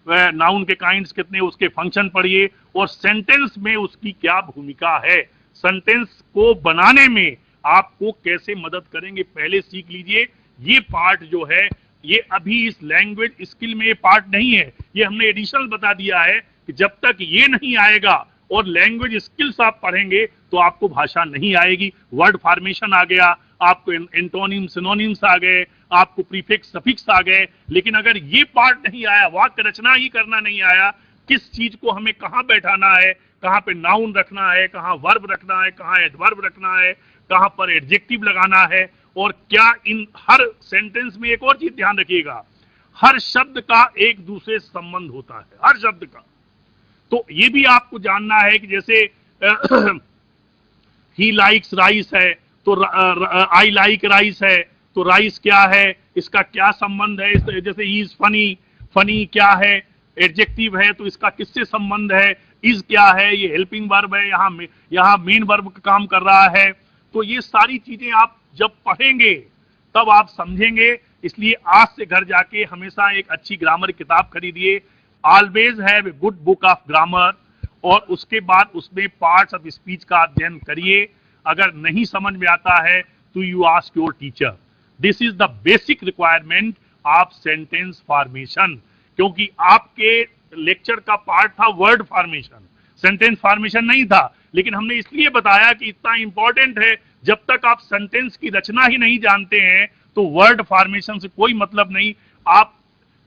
नाउन के काइंड्स कितने, उसके फंक्शन पढ़िए, और सेंटेंस में उसकी क्या भूमिका है, सेंटेंस को बनाने में आपको कैसे मदद करेंगे पहले सीख लीजिए। ये पार्ट जो है, ये अभी इस लैंग्वेज स्किल में ये पार्ट नहीं है, ये हमने एडिशनल बता दिया है कि जब तक ये नहीं आएगा और लैंग्वेज स्किल्स आप पढ़ेंगे तो आपको भाषा नहीं आएगी। वर्ड फॉर्मेशन आ गया, आपको एंटोनिम सिनोनिम्स आ गए, आपको प्रीफिक्स सफिक्स आ गए, लेकिन अगर ये पार्ट नहीं आया, वाक्य रचना ही करना नहीं आया, किस चीज को हमें कहाँ बैठाना है, कहाँ पे नाउन रखना है, कहाँ वर्ब रखना है, कहाँ एडवर्ब रखना है, कहाँ पर एडजेक्टिव लगाना है, और क्या इन हर सेंटेंस में एक और चीज ध्यान रखिएगा, हर शब्द का एक दूसरे से संबंध होता है, हर शब्द का। तो ये भी आपको जानना है कि जैसे ही लाइक्स राइस है, तो आई लाइक राइस है, तो राइस क्या है, इसका क्या संबंध है। जैसे ही इज फनी, फनी क्या है, एडजेक्टिव है, तो इसका किससे संबंध है। इज क्या है, ये हेल्पिंग वर्ब है, यहाँ मेन वर्ब का काम कर रहा है। तो ये सारी चीजें आप जब पढ़ेंगे तब आप समझेंगे। इसलिए आज से घर जाके हमेशा एक अच्छी ग्रामर किताब खरीदिए, always have a good book of grammar, और उसके बाद उसमें पार्ट्स ऑफ स्पीच का अध्ययन करिए। अगर नहीं समझ में आता है तो you ask your teacher. This is the basic requirement of sentence formation, क्योंकि आपके लेक्चर का पार्ट था वर्ड फॉर्मेशन, सेंटेंस फॉर्मेशन नहीं था। लेकिन हमने इसलिए बताया कि इतना इंपॉर्टेंट है, जब तक आप सेंटेंस की रचना ही नहीं जानते हैं तो वर्ड फॉर्मेशन से कोई मतलब नहीं। आप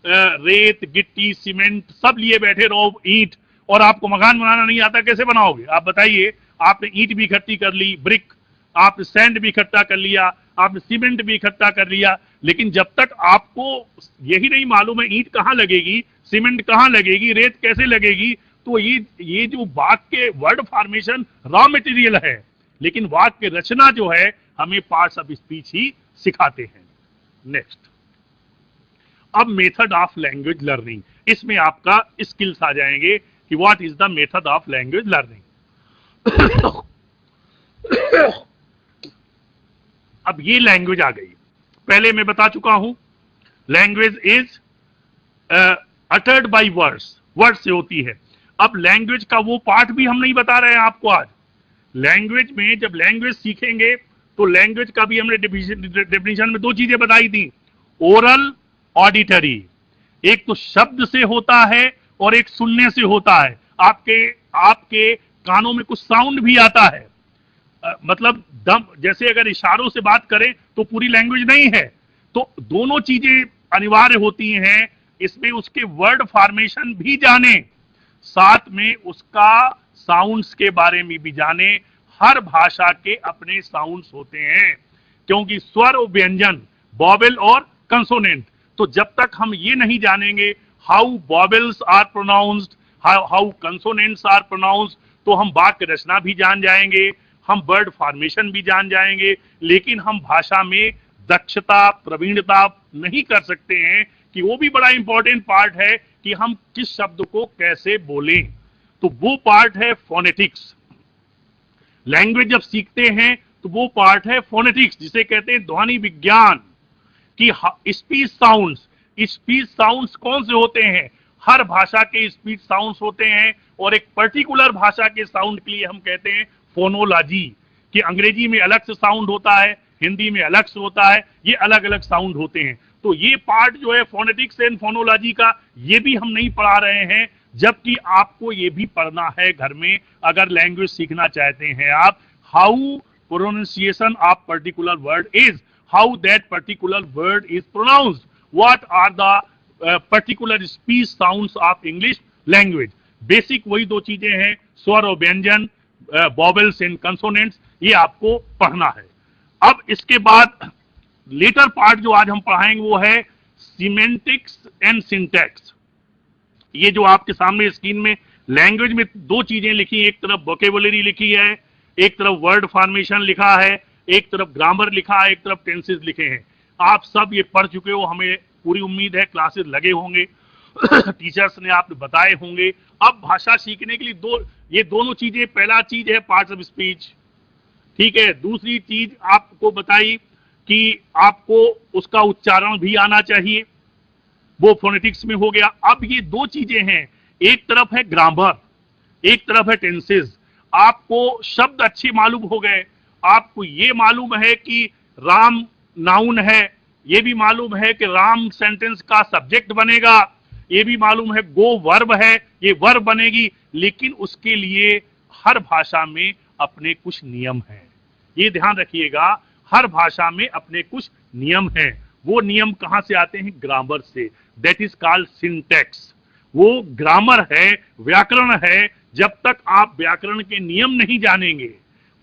रेत, गिट्टी, सीमेंट सब लिए बैठे रहो, ईंट, और आपको मकान बनाना नहीं आता, कैसे बनाओगे आप बताइए। आपने ईंट भी इकट्ठी कर ली, ब्रिक, आपने सैंड भी इकट्ठा कर लिया, आपने सीमेंट भी इकट्ठा कर लिया, लेकिन जब तक आपको यही नहीं मालूम है ईंट कहाँ लगेगी, सीमेंट कहाँ लगेगी, रेत कैसे लगेगी, तो ये जो वाक्य वर्ड फॉर्मेशन रॉ मटेरियल है, लेकिन वाक्य रचना जो है हमें पार्ट्स ऑफ स्पीच ही सिखाते हैं। नेक्स्ट, अब मेथड ऑफ लैंग्वेज लर्निंग, इसमें आपका स्किल्स आ जाएंगे कि what is the method of language learning. अब ये लैंग्वेज आ गई, पहले मैं बता चुका हूं, language is uttered by words, word से होती है। अब लैंग्वेज का वो पार्ट भी हम नहीं बता रहे हैं आपको आज। लैंग्वेज में जब लैंग्वेज सीखेंगे तो लैंग्वेज का भी हमने डेफिनेशन में दो चीजें बताई थी, ओरल, ऑडिटरी। एक तो शब्द से होता है और एक सुनने से होता है। आपके कानों में कुछ साउंड भी आता है, मतलब दम, जैसे अगर इशारों से बात करें तो पूरी लैंग्वेज नहीं है। तो दोनों चीजें अनिवार्य होती हैं। इसमें उसके वर्ड फॉर्मेशन भी जाने, साथ में उसका साउंड्स के बारे में भी जाने। हर भाषा के अपने साउंड्स होते हैं, क्योंकि स्वर और व्यंजन, वॉवेल और कंसोनेंट। तो जब तक हम ये नहीं जानेंगे how vowels are pronounced, how consonants are pronounced, तो हम वाक्य रचना भी जान जाएंगे, हम वर्ड फॉर्मेशन भी जान जाएंगे, लेकिन हम भाषा में दक्षता, प्रवीणता नहीं कर सकते हैं। कि वो भी बड़ा इंपॉर्टेंट पार्ट है कि हम किस शब्द को कैसे बोलें, तो वो पार्ट है फोनेटिक्स। लैंग्वेज जब सीखते हैं तो वो पार्ट है फोनेटिक्स, जिसे कहते हैं ध्वनि विज्ञान। कि स्पीच साउंड्स, स्पीच साउंड्स कौन से होते हैं, हर भाषा के स्पीच साउंड्स होते हैं, और एक पर्टिकुलर भाषा के साउंड के लिए हम कहते हैं फोनोलॉजी। कि अंग्रेजी में अलग से साउंड होता है, हिंदी में अलग से होता है, ये अलग अलग साउंड होते हैं। तो ये पार्ट जो है फोनेटिक्स एंड फोनोलॉजी का, ये भी हम नहीं पढ़ा रहे हैं, जबकि आपको ये भी पढ़ना है घर में अगर लैंग्वेज सीखना चाहते हैं आप। How pronunciation of particular word is, how that particular word is pronounced, what are the particular speech sounds of English language. Basic वही दो चीजें हैं, स्वर और व्यंजन, वॉवेल्स एंड कंसोनेंट्स, ये आपको पढ़ना है। अब इसके बाद लेटर पार्ट जो आज हम पढ़ाएंगे वो है सीमेंटिक्स एंड सिंटैक्स। ये जो आपके सामने स्क्रीन में लैंग्वेज में दो चीजें लिखी, एक तरफ वोकेबुलरी लिखी है, एक तरफ वर्ड फॉर्मेशन लिखा है, एक तरफ ग्रामर लिखा है, एक तरफ टेंसेस लिखे हैं। आप सब ये पढ़ चुके हो, हमें पूरी उम्मीद है क्लासेस लगे होंगे, टीचर्स ने आपने बताए होंगे। अब भाषा सीखने के लिए ये दोनों चीजें, पहला चीज है पार्ट्स ऑफ स्पीच, ठीक है। दूसरी चीज आपको बताई कि आपको उसका उच्चारण भी आना चाहिए, वो फोनेटिक्स में हो गया। अब ये दो चीजें हैं, एक तरफ है ग्रामर, एक तरफ है टेंसेस। आपको शब्द अच्छे मालूम हो गए, आपको ये मालूम है कि राम नाउन है, ये भी मालूम है कि राम सेंटेंस का सब्जेक्ट बनेगा, ये भी मालूम है गो वर्ब है, ये वर्ब बनेगी। लेकिन उसके लिए हर भाषा में अपने कुछ नियम हैं, ये ध्यान रखिएगा, हर भाषा में अपने कुछ नियम हैं। वो नियम कहां से आते हैं, ग्रामर से, दैट इज कॉल्ड सिंटैक्स। वो ग्रामर है, व्याकरण है, जब तक आप व्याकरण के नियम नहीं जानेंगे,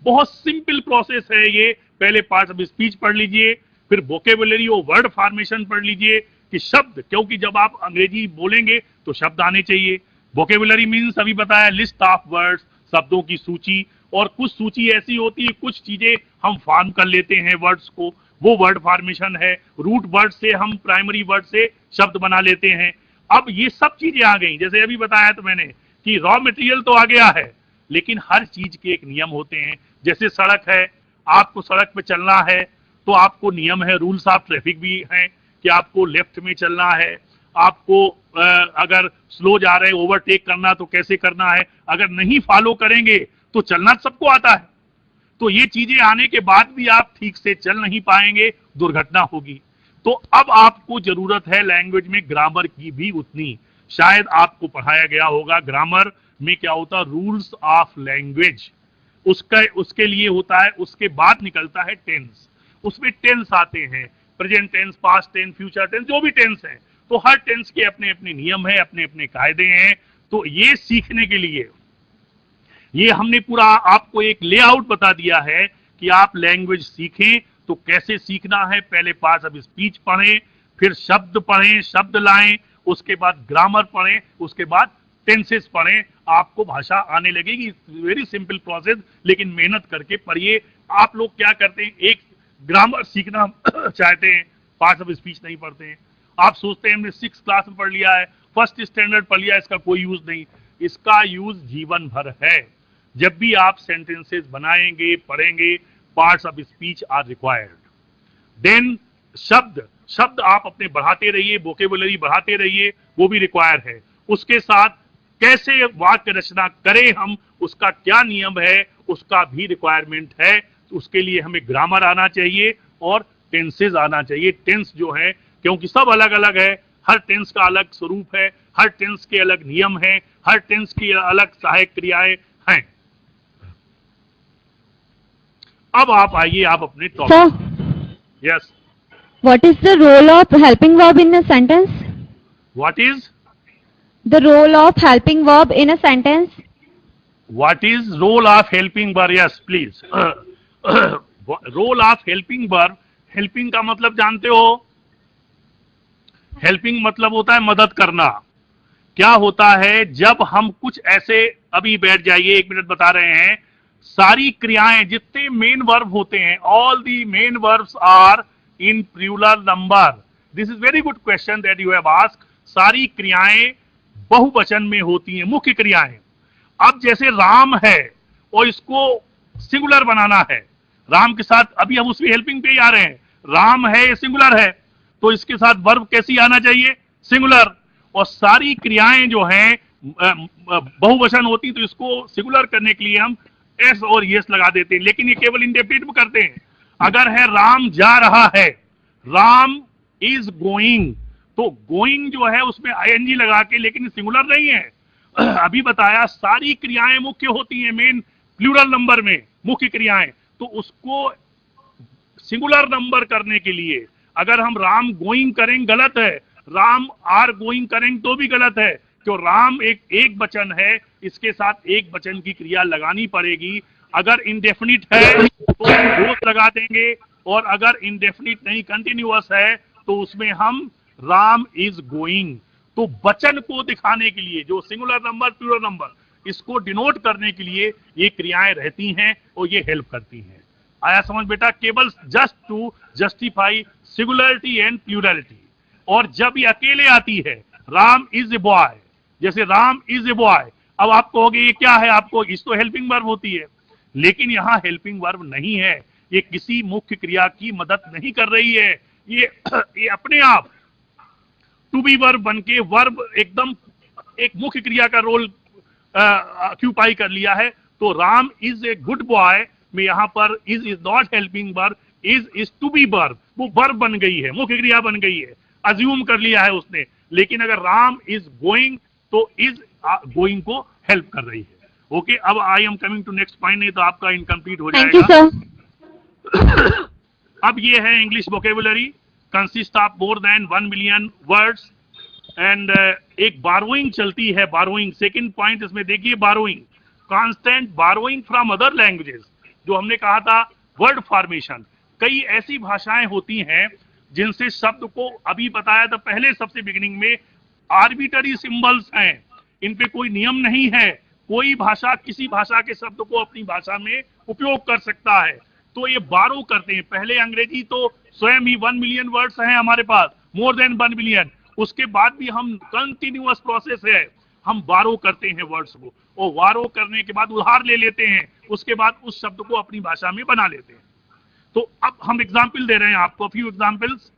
बहुत सिंपल प्रोसेस है ये, पहले पार्ट्स ऑफ स्पीच पढ़ लीजिए, फिर वोकेबुलरी और वर्ड फॉर्मेशन पढ़ लीजिए कि शब्द, क्योंकि जब आप अंग्रेजी बोलेंगे तो शब्द आने चाहिए। वोकेबुलरी मीन्स अभी बताया लिस्ट ऑफ वर्ड्स, शब्दों की सूची, और कुछ सूची ऐसी होती है, कुछ चीजें हम फॉर्म कर लेते हैं वर्ड्स को, वो वर्ड फॉर्मेशन है। रूट वर्ड से हम प्राइमरी वर्ड से शब्द बना लेते हैं। अब ये सब चीजें आ गई, जैसे अभी बताया तो मैंने कि रॉ मटेरियल तो आ गया है, लेकिन हर चीज के एक नियम होते हैं। जैसे सड़क है, आपको सड़क पे चलना है तो आपको नियम है, रूल्स ऑफ ट्रैफिक भी हैं कि आपको लेफ्ट में चलना है, आपको अगर स्लो जा रहे ओवरटेक करना तो कैसे करना है, अगर नहीं फॉलो करेंगे तो चलना सबको आता है। तो ये चीजें आने के बाद भी आप ठीक से चल नहीं पाएंगे, दुर्घटना होगी। तो अब आपको जरूरत है लैंग्वेज में ग्रामर की भी उतनी। शायद आपको पढ़ाया गया होगा ग्रामर में क्या होता है, रूल्स ऑफ लैंग्वेज, उसके लिए होता है। उसके बाद निकलता है टेंस, उसमें टेंस आते हैं, present tense, past tense, future tense, जो भी टेंस है। तो हर टेंस के अपने अपने नियम है, अपने अपने कायदे हैं। तो ये सीखने के लिए ये हमने पूरा आपको एक लेआउट बता दिया है कि आप लैंग्वेज सीखें तो कैसे सीखना है। पहले पार्ट्स ऑफ स्पीच पढ़ें, फिर शब्द पढ़ें, शब्द लाएं, उसके बाद ग्रामर पढ़ें, उसके बाद टेंसेस पढ़ें, आपको भाषा आने लगेगी। वेरी सिंपल प्रोसेस, लेकिन मेहनत करके पढ़िए। आप लोग क्या करते हैं, एक ग्रामर सीखना चाहते हैं, पार्ट्स ऑफ स्पीच नहीं पढ़ते हैं। आप सोचते हैं हमने 6th क्लास में पढ़ लिया है, 1st स्टैंडर्ड पढ़ लिया, इसका कोई यूज नहीं। इसका यूज जीवन भर है। जब भी आप सेंटेंसेस बनाएंगे, पढ़ेंगे, parts of speech are required. Then शब्द आप अपने बढ़ाते रहिए, वोकेबुलरी बढ़ाते रहिए, वो भी रिक्वायर है। उसके साथ कैसे वाक्य रचना करें हम, उसका क्या नियम है, उसका भी रिक्वायरमेंट है। उसके लिए हमें ग्रामर आना चाहिए और टेंसेस आना चाहिए। टेंस जो है, क्योंकि सब अलग अलग है, हर टेंस का अलग स्वरूप है, हर टेंस के अलग नियम है, हर टेंस की अलग सहायक क्रियाएं हैं। अब आप आइए, आप अपने Sir, topic. Yes, what is the role of helping verb in a sentence? What is The role of helping verb in a sentence? Role of helping verb? Yes please. Role of helping verb, helping का मतलब जानते हो? Helping मतलब होता है मदद करना। क्या होता है जब हम कुछ ऐसे, अभी बैठ जाइए, 1 मिनट बता रहे हैं। सारी क्रियाएं, जितने मेन वर्ब होते हैं, all the main verbs are in plural number. This is very good question that you have asked. सारी क्रियाएं बहुवचन में होती हैं, मुख्य क्रियाएं। अब जैसे राम है और इसको सिंगुलर बनाना है, राम के साथ अभी हम उसकी हेल्पिंग पे ही आ रहे हैं। राम है, सिंगुलर है, तो इसके साथ वर्ब कैसी आना चाहिए? सिंगुलर। और सारी क्रियाएं जो हैं बहुवचन होती, तो इसको सिंगुलर करने के लिए हम एस और यस लगा देते हैं, लेकिन ये केवल इंडेफिनिट में करते हैं। अगर है राम जा रहा है, राम इज गोइंग, तो गोइंग जो है उसमें आईएनजी लगा के, लेकिन सिंगुलर नहीं है। अभी बताया सारी क्रियाएं मुख्य होती हैं, मेन प्लूरल नंबर में मुख्य क्रियाएं, तो उसको सिंगुलर नंबर करने के लिए अगर हम राम गोइंग करें गलत है, राम आर गोइंग करें तो भी गलत है, क्यों? राम एक वचन है, इसके साथ एक वचन की क्रिया लगानी पड़ेगी। अगर इंडेफिनिट है तो बोथ लगा देंगे, और अगर इंडेफिनिट नहीं, कंटिन्यूअस है, तो उसमें हम राम इज गोइंग। तो वचन को दिखाने के लिए, जो सिंगुलर नंबर, प्लूरल नंबर, इसको डिनोट करने के लिए ये क्रियाएं रहती हैं और ये हेल्प करती हैं। आया समझ बेटा? केवल just to justify singularity and plurality. और जब ये अकेले आती है, राम इज ए बॉय, जैसे राम इज ए बॉय, अब आप कहोगे ये क्या है? आपको इस तो हेल्पिंग वर्ब होती है, लेकिन यहाँ हेल्पिंग वर्ब नहीं है। ये किसी मुख्य क्रिया की मदद नहीं कर रही है, ये अपने आप टू बी वर्ब बनके वर्ब एकदम एक मुख्य क्रिया का रोल ऑक्यूपाई कर लिया है। तो Ram is a good boy में यहाँ पर is not helping verb, is to be verb, वो वर्ब बन गई है, मुख्य क्रिया बन गई है, अज्यूम कर लिया है उसने। लेकिन अगर राम इज गोइंग तो इज गोइंग को हेल्प कर रही है। ओके, अब I am coming to next point, नहीं तो आपका इनकम्प्लीट हो Thank you, जाएगा। sir. अब ये है English vocabulary, consist of more than 1 million words. And एक बारोइंग चलती है, बारोइंग, सेकंड पॉइंट इसमें देखिए, burrowing, constant burrowing from other languages, जो हमने कहा था वर्ड फॉर्मेशन। कई ऐसी भाषाएं होती हैं जिनसे शब्द को, अभी बताया था पहले सबसे बिगिनिंग में, आर्बिटरी सिंबल्स हैं, इन पे कोई नियम नहीं है, कोई भाषा किसी भाषा के शब्द को अपनी भाषा में उपयोग कर सकता है, तो ये बारो करते हैं। पहले अंग्रेजी तो स्वयं ही 1 मिलियन वर्ड्स हैं हमारे पास, मोर देन 1 मिलियन, उसके बाद भी हम कंटिन्यूअस प्रोसेस है, हम बारो करते हैं वर्ड्स को, और बारो करने के बाद उधार ले लेते हैं, उसके बाद उस शब्द को अपनी भाषा में बना लेते हैं। तो अब हम एग्जाम्पल दे रहे हैं आपको, फ्यू एग्जाम्पल्स।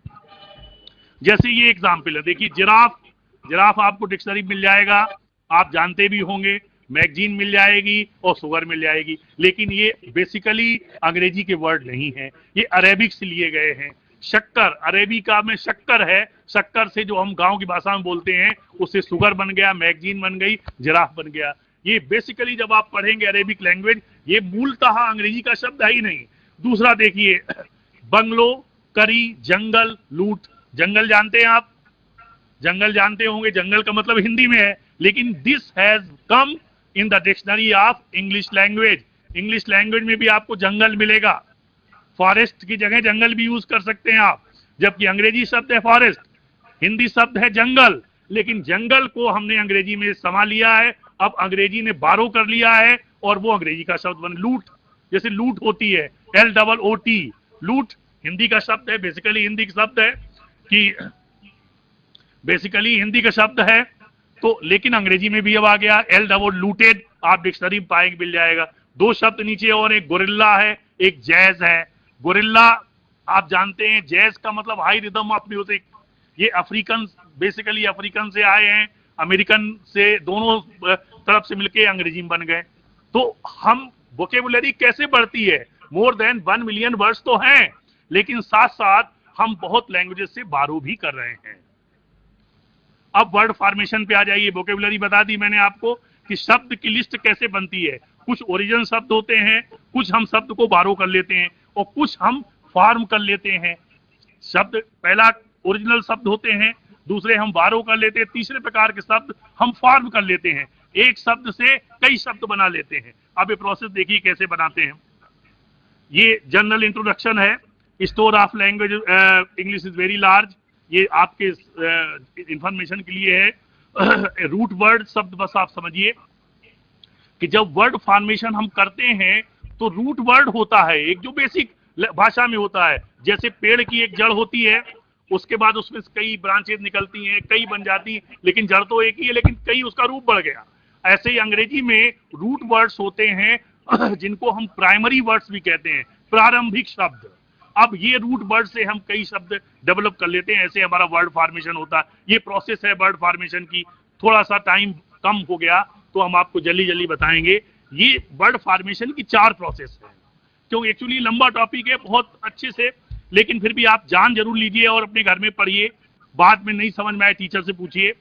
जैसे ये एग्जाम्पल है, देखिए जिराफ, जिराफ आपको डिक्शनरी मिल जाएगा, आप जानते भी होंगे, मैगजीन मिल जाएगी और शुगर मिल जाएगी, लेकिन ये बेसिकली अंग्रेजी के वर्ड नहीं है, ये अरेबिक से लिए गए हैं। शक्कर, अरेबिका में शक्कर है, शक्कर से जो हम गांव की भाषा में बोलते हैं उससे शुगर बन गया, मैगजीन बन गई, जिराफ बन गया। ये बेसिकली जब आप पढ़ेंगे अरेबिक लैंग्वेज, ये मूलतः अंग्रेजी का शब्द है ही नहीं। दूसरा देखिए, बंगलो, करी, जंगल, लूट। जंगल जानते हैं आप, जंगल जानते होंगे, जंगल का मतलब हिंदी में है, लेकिन this has come in the dictionary of English language. English language में भी आपको जंगल मिलेगा, फॉरेस्ट की जगह जंगल भी यूज कर सकते हैं आप, जबकि अंग्रेजी शब्द है फॉरेस्ट, हिंदी शब्द है जंगल, लेकिन जंगल को हमने अंग्रेजी में समा लिया है, अब अंग्रेजी ने बारो कर लिया है और वो अंग्रेजी का शब्द बन। लूट, जैसे लूट होती है LOOT, लूट हिंदी का शब्द है, बेसिकली हिंदी का शब्द है कि बेसिकली हिंदी का शब्द है, तो लेकिन अंग्रेजी में भी अब आ गया लूटेड, आप डिक्शनरी में पाएंगे, मिल जाएगा। दो शब्द नीचे और, एक गोरिल्ला है, एक जैज है। गोरिल्ला आप जानते हैं, जैज का मतलब हाई रिदम ऑफ म्यूजिक। ये अफ्रीकन, बेसिकली अफ्रीकन से आए हैं, अमेरिकन से, दोनों तरफ से मिलके अंग्रेजी में बन गए। तो हम वोकेबुलरी कैसे बढ़ती है, मोर देन 1 मिलियन वर्ड्स तो हैं, लेकिन साथ साथ हम बहुत लैंग्वेजेस से बारो भी कर रहे हैं। अब वर्ड फॉर्मेशन पे आ जाइए। वोकेबुलरी बता दी मैंने आपको कि शब्द की लिस्ट कैसे बनती है। कुछ ओरिजिनल शब्द होते हैं, कुछ हम शब्द को बारो कर लेते हैं और कुछ हम फॉर्म कर लेते हैं। शब्द पहला ओरिजिनल शब्द होते हैं, दूसरे हम बारो कर लेते हैं, तीसरे प्रकार के शब्द हम फॉर्म कर लेते हैं, एक शब्द से कई शब्द बना लेते हैं। अब ये प्रोसेस देखिए कैसे बनाते हैं। ये जनरल इंट्रोडक्शन है, store of language English is very large, ये आपके इंफॉर्मेशन के लिए है। रूट वर्ड शब्द बस आप समझिए कि जब वर्ड फॉर्मेशन हम करते हैं तो रूट वर्ड होता है एक, जो बेसिक भाषा में होता है। जैसे पेड़ की एक जड़ होती है, उसके बाद उसमें कई ब्रांचेज निकलती हैं, कई बन जाती, लेकिन जड़ तो एक ही है, लेकिन कई उसका रूप बढ़ गया। ऐसे ही अंग्रेजी में रूट वर्ड्स होते हैं जिनको हम प्राइमरी वर्ड्स भी कहते हैं, प्रारंभिक शब्द। अब ये रूट वर्ड से हम कई शब्द डेवलप कर लेते हैं, ऐसे हमारा वर्ड फॉर्मेशन होता है। ये प्रोसेस है वर्ड फॉर्मेशन की। थोड़ा सा टाइम कम हो गया तो हम आपको जल्दी जल्दी बताएंगे। ये वर्ड फॉर्मेशन की 4 प्रोसेस है, क्योंकि एक्चुअली लंबा टॉपिक है बहुत अच्छे से, लेकिन फिर भी आप जान जरूर लीजिए और अपने घर में पढ़िए, बाद में नहीं समझ में आए टीचर से पूछिए।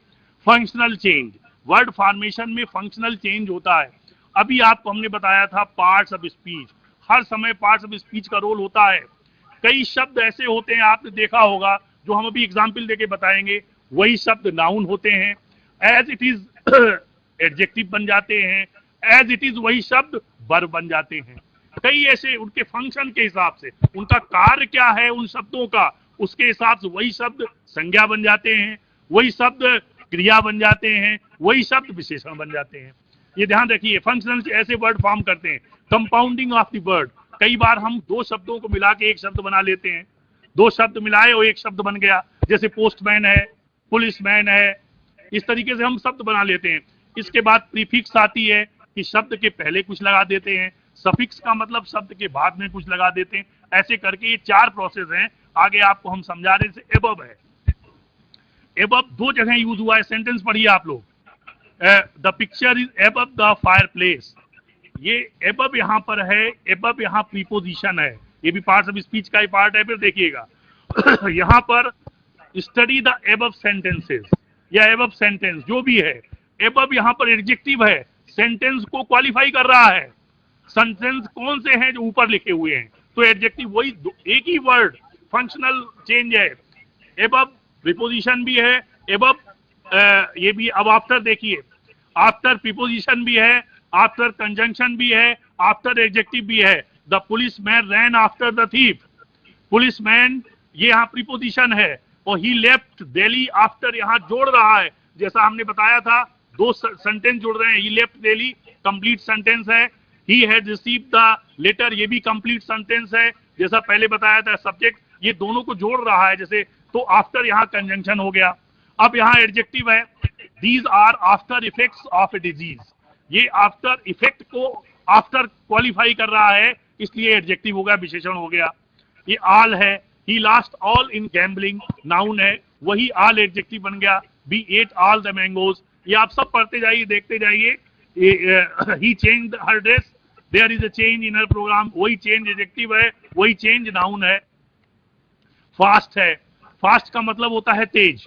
फंक्शनल चेंज, वर्ड फॉर्मेशन में फंक्शनल चेंज होता है। अभी आपको हमने बताया था पार्ट्स ऑफ स्पीच, हर समय पार्ट्स ऑफ स्पीच का रोल होता है। कई शब्द ऐसे होते हैं, आपने देखा होगा, जो हम अभी एग्जाम्पल देके बताएंगे, वही शब्द नाउन होते हैं, एज इट इज एडजेक्टिव बन जाते हैं, एज इट इज वही शब्द वर्ब बन जाते हैं। कई ऐसे उनके फंक्शन के हिसाब से, उनका कार्य क्या है उन शब्दों का, उसके हिसाब से वही शब्द संज्ञा बन जाते हैं, वही शब्द क्रिया बन जाते हैं, वही शब्द विशेषण बन जाते हैं। ये ध्यान रखिए, फंक्शनल से ऐसे वर्ड फॉर्म करते हैं। कंपाउंडिंग ऑफ द वर्ड, कई बार हम दो शब्दों को मिला के एक शब्द बना लेते हैं, दो शब्द मिलाए और एक शब्द बन गया, जैसे पोस्टमैन है, पुलिसमैन है, इस तरीके से हम शब्द बना लेते हैं। इसके बाद प्रीफिक्स आती है कि शब्द के पहले कुछ लगा देते हैं, सफिक्स का मतलब शब्द के बाद में कुछ लगा देते हैं। ऐसे करके ये 4 प्रोसेस हैं। आगे आपको हम समझा रहे हैं। एबव है, एबव 2 जगह यूज हुआ है, सेंटेंस पढ़िए आप लोग। The picture is above the fire place, ये एबव यहाँ पर है, एबव यहाँ प्रीपोजिशन है, ये भी पार्ट ऑफ स्पीच का ही पार्ट है। फिर देखिएगा यहाँ पर स्टडी द एबव सेंटेंसेस या एबव सेंटेंस, जो भी है, एबव यहाँ पर एडजेक्टिव है, सेंटेंस को क्वालिफाई कर रहा है। सेंटेंस कौन से हैं जो ऊपर लिखे हुए हैं, तो एडजेक्टिव वही एक ही वर्ड, फंक्शनल चेंज है। एबव प्रीपोजिशन भी है, एबव ये भी। अब आफ्टर देखिए, आफ्टर प्रीपोजिशन भी है, आफ्टर कंजंक्शन भी है, आफ्टर एडजेक्टिव भी है। The police man rain after the thief. Police man ये यहाँ प्रीपोजिशन है, और ही लेफ्ट दिल्ली आफ्टर यहाँ जोड़ रहा है, जैसा हमने बताया था, दो सेंटेंस जुड़ रहे हैं। He left Delhi complete sentence है, he had received the letter ये भी कंप्लीट सेंटेंस है, जैसा पहले बताया था। सब्जेक्ट ये दोनों को जोड़ रहा है जैसे, तो आफ्टर यहाँ कंजंक्शन हो गया। अब यहाँ एडजेक्टिव है, these are after effects of a disease. ये आफ्टर इफेक्ट को आफ्टर क्वालिफाई कर रहा है, इसलिए एडजेक्टिव हो गया, विशेषण हो गया। ये आल है, he lost all in gambling noun है, वही आल एडजेक्टिव बन गया। Be ate all the mangoes, ये आप सब पढ़ते जाइए, देखते जाइए। He changed her dress, there is a change in her programme, वही चेंज एडजेक्टिव है, वही चेंज नाउन है। फास्ट है, फास्ट का मतलब होता है तेज।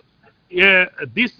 This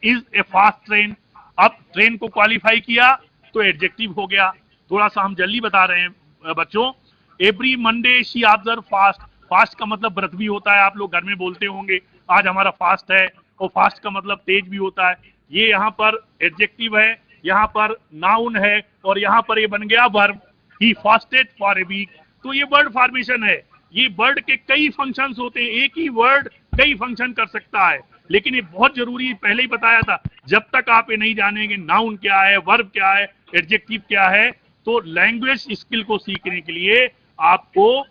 is a fast train, अब ट्रेन को क्वालिफाई किया तो एडजेक्टिव हो गया। थोड़ा सा हम जल्दी बता रहे हैं बच्चों। Every Monday she observe fast, fast का मतलब व्रत भी होता है, आप लोग घर में बोलते होंगे आज हमारा फास्ट है, और फास्ट का मतलब तेज भी होता है। ये यहाँ पर एडजेक्टिव है, यहाँ पर नाउन है, और यहाँ पर ये बन गया verb. He fasted for a week, तो ये वर्ड फॉर्मेशन है। ये वर्ड के कई फंक्शंस होते हैं, एक ही वर्ड कई फंक्शन कर सकता है, लेकिन ये बहुत जरूरी, पहले ही बताया था, जब तक आप ये नहीं जानेंगे नाउन क्या है, वर्ब क्या है, एडजेक्टिव क्या है, तो लैंग्वेज स्किल को सीखने के लिए आपको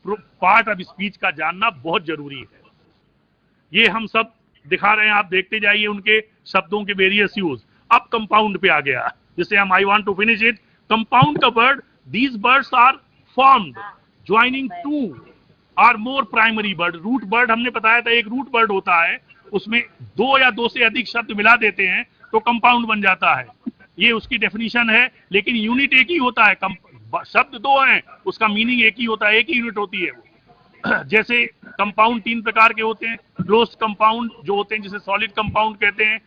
पार्ट ऑफ स्पीच का जानना बहुत जरूरी है। ये हम सब दिखा रहे हैं, आप देखते जाइए उनके शब्दों के वेरियस यूज। अब कंपाउंड पे आ गया, जिसे हम I want to finish it. Compound का word, these words are formed joining two or more primary word. Root word हमने बताया था, एक रूट वर्ड होता है, उसमें दो या दो से अधिक शब्द मिला देते हैं तो कंपाउंड बन जाता है। ये उसकी डेफिनेशन है, लेकिन यूनिट एक ही होता है। शब्द दो हैं, उसका मीनिंग एक ही होता है, एक ही यूनिट होती है वो। जैसे कंपाउंड तीन प्रकार के होते हैं, क्लोज्ड कंपाउंड जो होते हैं जिसे सॉलिड कंपाउंड कहते हैं,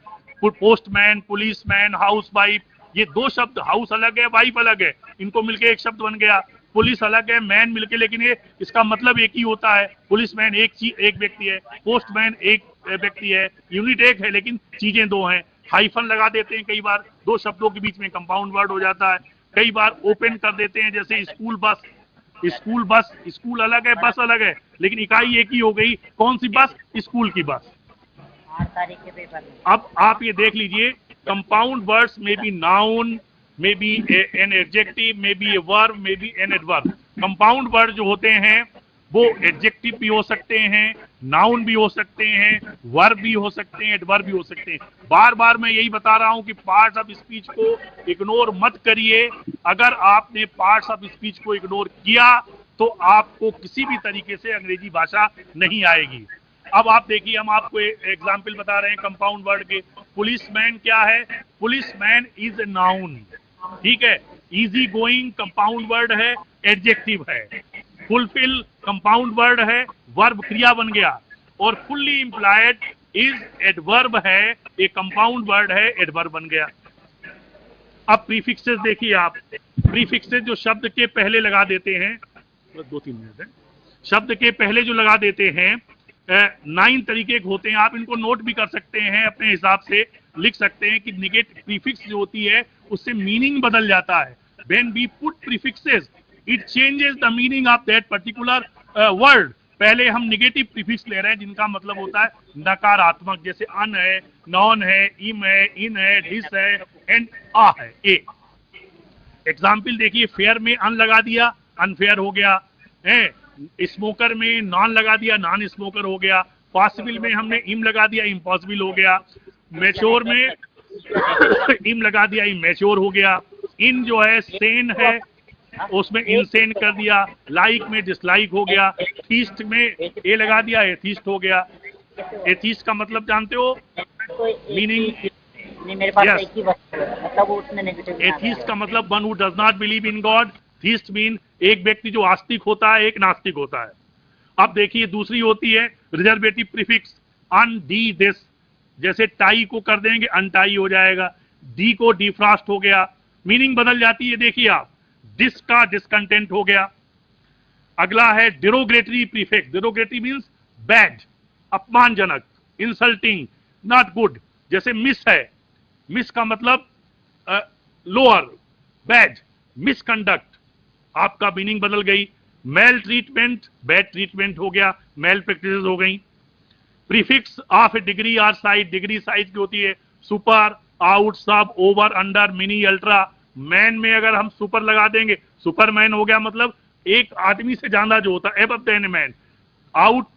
पोस्टमैन, पुलिसमैन, हाउस वाइफ। ये दो शब्द, हाउस अलग है, वाइफ अलग है, इनको मिलके एक शब्द बन गया। पुलिस अलग है, मैन मिलके, लेकिन ये इसका मतलब एक ही होता है। पुलिसमैन एक व्यक्ति है, पोस्टमैन एक व्यक्ति है, यूनिट एक है लेकिन चीजें दो हैं। हाइफन लगा देते हैं कई बार, दो शब्दों के बीच में कंपाउंड वर्ड हो जाता है। कई बार ओपन कर देते हैं, जैसे school bus, school bus, school अलग है, बस अलग है, लेकिन इकाई एक ही हो गई। कौन सी बस? स्कूल की बस। अब आप ये देख लीजिए, कंपाउंड वर्ड्स में B noun, may be an adjective, may be a verb, may be an adverb. Compound word जो होते हैं वो एडजेक्टिव भी हो सकते हैं, नाउन भी हो सकते हैं, वर्ब भी हो सकते हैं, एडवर्ब भी हो सकते हैं। बार बार मैं यही बता रहा हूं कि पार्ट्स ऑफ स्पीच को इग्नोर मत करिए। अगर आपने पार्ट्स ऑफ स्पीच को इग्नोर किया तो आपको किसी भी तरीके से अंग्रेजी भाषा नहीं आएगी। अब आप देखिए, हम आपको एग्जाम्पल बता रहे हैं कंपाउंड वर्ड के। पुलिसमैन क्या है? पुलिसमैन इज ए नाउन, ठीक है। इजी गोइंग कंपाउंड वर्ड है, एडजेक्टिव है। फुलफिल कंपाउंड वर्ड है, वर्ब क्रिया बन गया। और फुल्ली इंप्लॉयड इज एडवर्ब है, एक कंपाउंड वर्ड है, एडवर्ब बन गया। अब प्रीफिक्सेस देखिए आप, प्रीफिक्सेस जो शब्द के पहले लगा देते हैं, 2-3 मिनट है, शब्द के पहले जो लगा देते हैं 9 तरीके के होते हैं। आप इनको नोट भी कर सकते हैं, अपने हिसाब से लिख सकते हैं कि निगेटिव प्रीफिक्स जो होती है उससे मीनिंग बदल जाता है। When we put prefixes, it changes the meaning of that particular word. पहले हम निगेटिव प्रीफिक्स ले रहे हैं जिनका मतलब होता है नकारात्मक, जैसे अन है, नॉन है, इम है, इन है, डिस है, एंड आ है, ए। एग्जाम्पल देखिए, फेयर में अन लगा दिया, अनफेयर हो गया है। स्मोकर में नॉन लगा दिया, नॉन स्मोकर हो गया। पॉसिबल में हमने इम लगा दिया, इम्पॉसिबल हो गया। मैच्योर में इम लगा दिया, इमैच्योर हो गया। इन जो है सेन है, उसमें इनसेन कर दिया। लाइक में डिसलाइक हो गया। थीस्ट में ए लगा दिया, एथीस्ट हो गया। एथीस्ट का मतलब जानते हो? मीनिंग, मेरे पास एक ही मतलब वो उसमें नेगेटिव। एथीस्ट का मतलब one who does not believe in God. Theist mean एक व्यक्ति जो आस्तिक होता है, एक नास्तिक होता है। अब देखिए दूसरी होती है रिजर्वेटिव प्रीफिक्स, अन डी दिस, जैसे टाई को कर देंगे अनटाई हो जाएगा। डी को डिफ्रॉस्ट हो गया, मीनिंग बदल जाती है। देखिए आप, डिस का डिसकंटेंट हो गया। अगला है derogatory prefix. Derogatory means bad, अपमानजनक, इंसल्टिंग। Not good. जैसे मिस है, मिस का मतलब लोअर, बैड, मिसकंडक्ट, आपका मीनिंग बदल गई। मेल ट्रीटमेंट, बैड ट्रीटमेंट हो गया, मेल प्रैक्टिसेस हो गई। प्रीफिक्स ऑफ डिग्री और साइज, डिग्री साइज की होती है सुपर, आउट, सब, over, under, mini, ultra. Man में अगर हम सुपर लगा देंगे, सुपरमैन हो गया, मतलब एक आदमी से ज्यादा जो होता है, एबव दैन मैन। आउट